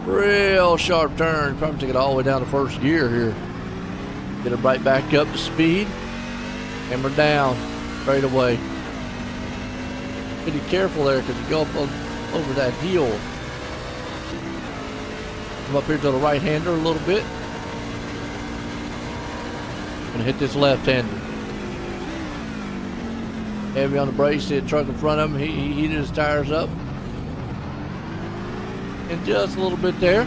A: Real sharp turn. Probably take it all the way down to first gear here. Get it right back up to speed. Hammer down straight away. Pretty careful there because you go up over that hill. Come up here to the right-hander a little bit. Gonna hit this left-hander. Heavy on the brakes. See a truck in front of him. He heated his tires up. And just a little bit there.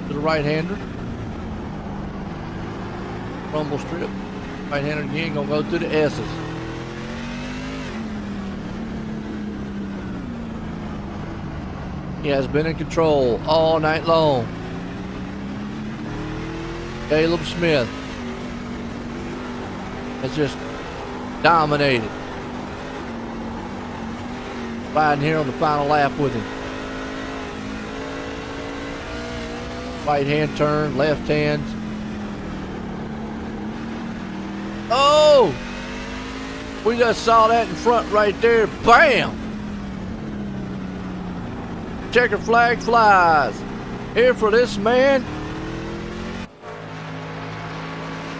A: To the right-hander. Rumble strip. Right-hander again. Gonna go through the S's. He has been in control all night long. Caleb Smith has just dominated. Riding here on the final lap with him. Right hand turn, left hand. Oh! We just saw that in front right there. Bam! Checker flag flies. Here for this man.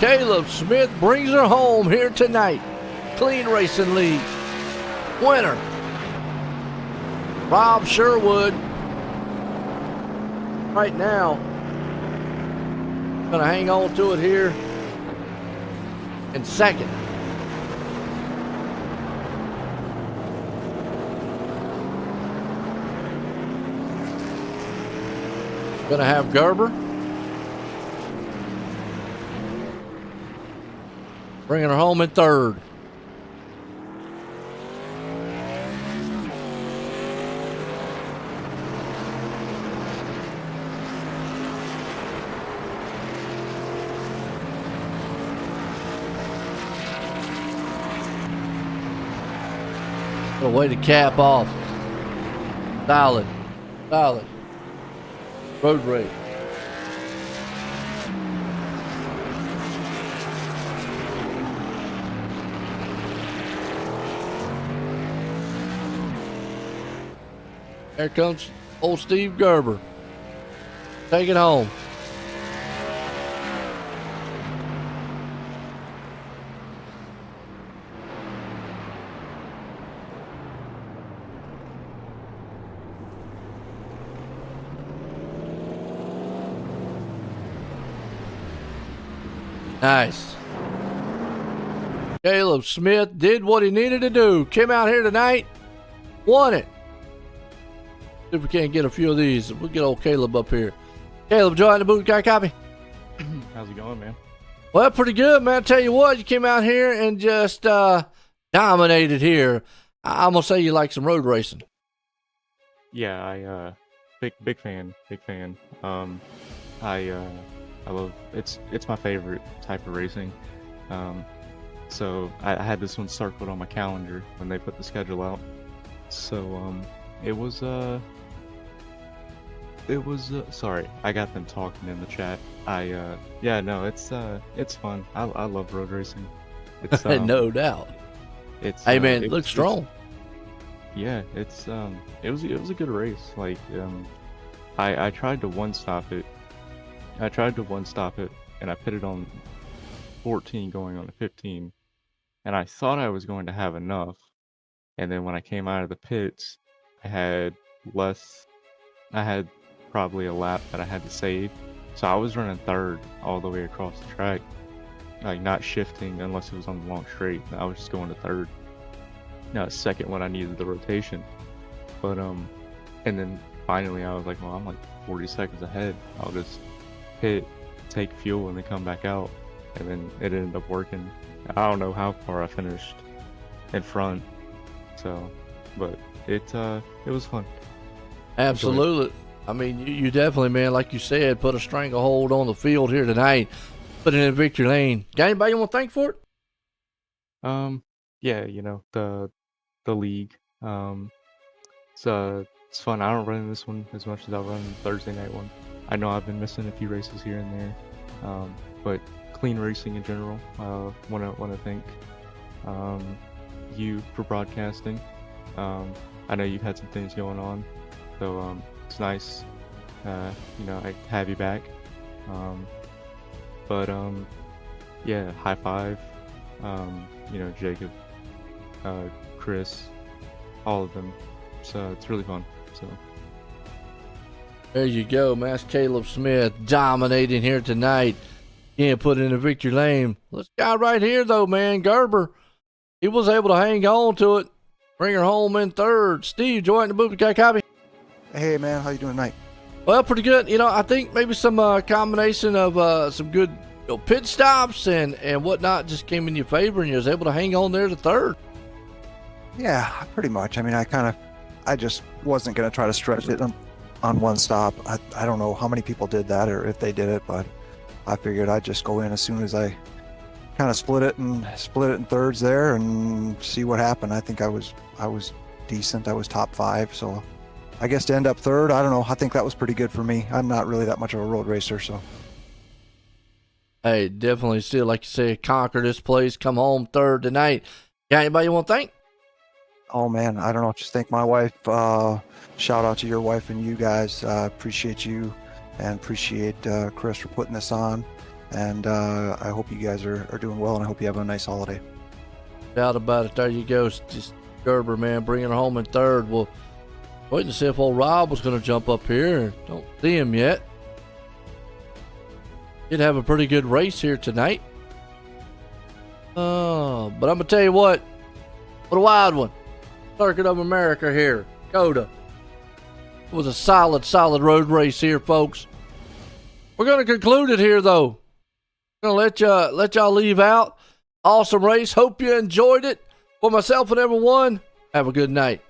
A: Caleb Smith brings her home here tonight. Clean Racing League winner. Rob Sherwood. Right now, gonna hang on to it here in second. Gonna have Gerber bringing her home in third. What a way to cap off. Solid. Solid. Road race. There comes old Steve Gerber. Take it home. Nice. Caleb Smith did what he needed to do. Came out here tonight, won it. See if we can't get a few of these. We'll get old Caleb up here. Caleb, join the boot guy copy.
C: How's it going, man?
A: Well, pretty good, man. I tell you what, you came out here and just dominated here. I'm gonna say you like some road racing.
C: Yeah, I big fan. I love it's my favorite type of racing. So I had this one circled on my calendar when they put the schedule out. So it was sorry, I got them talking in the chat. Yeah, no, it's fun. I love road racing. It's
A: No doubt.
C: It's
A: hey man, it looks strong.
C: Yeah, it was a good race. Like I tried to one stop it. And I pitted on 14 going on to 15, and I thought I was going to have enough. And then when I came out of the pits, I had probably a lap that I had to save. So I was running third all the way across the track, like not shifting unless it was on the long straight. I was just going to third. Now second when I needed the rotation. But and then finally I was like, well, I'm like 40 seconds ahead. I'll just pit, take fuel, and then come back out. And then it ended up working. I don't know how far I finished in front. So, but it was fun.
A: Absolutely. I mean, you definitely, man, like you said, put a stranglehold on the field here tonight. Put it in victory lane. Got anybody you want to thank for it?
C: Yeah, you know, the league. It's fun. I don't run this one as much as I run the Thursday night one. I know I've been missing a few races here and there, but Clean Racing in general, want to thank you for broadcasting. I know you've had some things going on, so it's nice, you know, I have you back. But yeah, high five, you know, Jacob, Chris, all of them. So it's really fun. So.
A: There you go, man. That's Caleb Smith dominating here tonight. Yeah, put it in a victory lane. This guy right here, though, man, Gerber, he was able to hang on to it, bring her home in third. Steve, join the booth. Got a copy?
D: Hey, man, how you doing tonight?
A: Well, pretty good. You know, I think maybe some combination of some good pit stops and whatnot just came in your favor, and you was able to hang on there to third.
D: Yeah, pretty much. I mean, I just wasn't going to try to stretch it on one stop. I don't know how many people did that or if they did it, but I figured I'd just go in as soon as I kind of split it in thirds there and see what happened. I think I was decent. I was top 5, so I guess to end up third, I don't know. I think that was pretty good for me. I'm not really that much of a road racer, so.
A: Hey, definitely still, like you say, conquer this place, come home third tonight. Got anybody you want to thank?
D: Oh man, I don't know. Just thank my wife. Shout out to your wife and you guys. Appreciate you and appreciate Chris for putting this on. And I hope you guys are doing well, and I hope you have a nice holiday.
A: Doubt about it. There you go. Just Gerber, man, bringing her home in third. Well, waiting to see if old Rob was going to jump up here. Don't see him yet. Did have a pretty good race here tonight. But I'm going to tell you what a wild one. Circuit of America here, COTA. It was a solid road race here, folks. We're going to conclude it here, though. Going to let y'all leave out. Awesome race. Hope you enjoyed it. For myself and everyone, have a good night.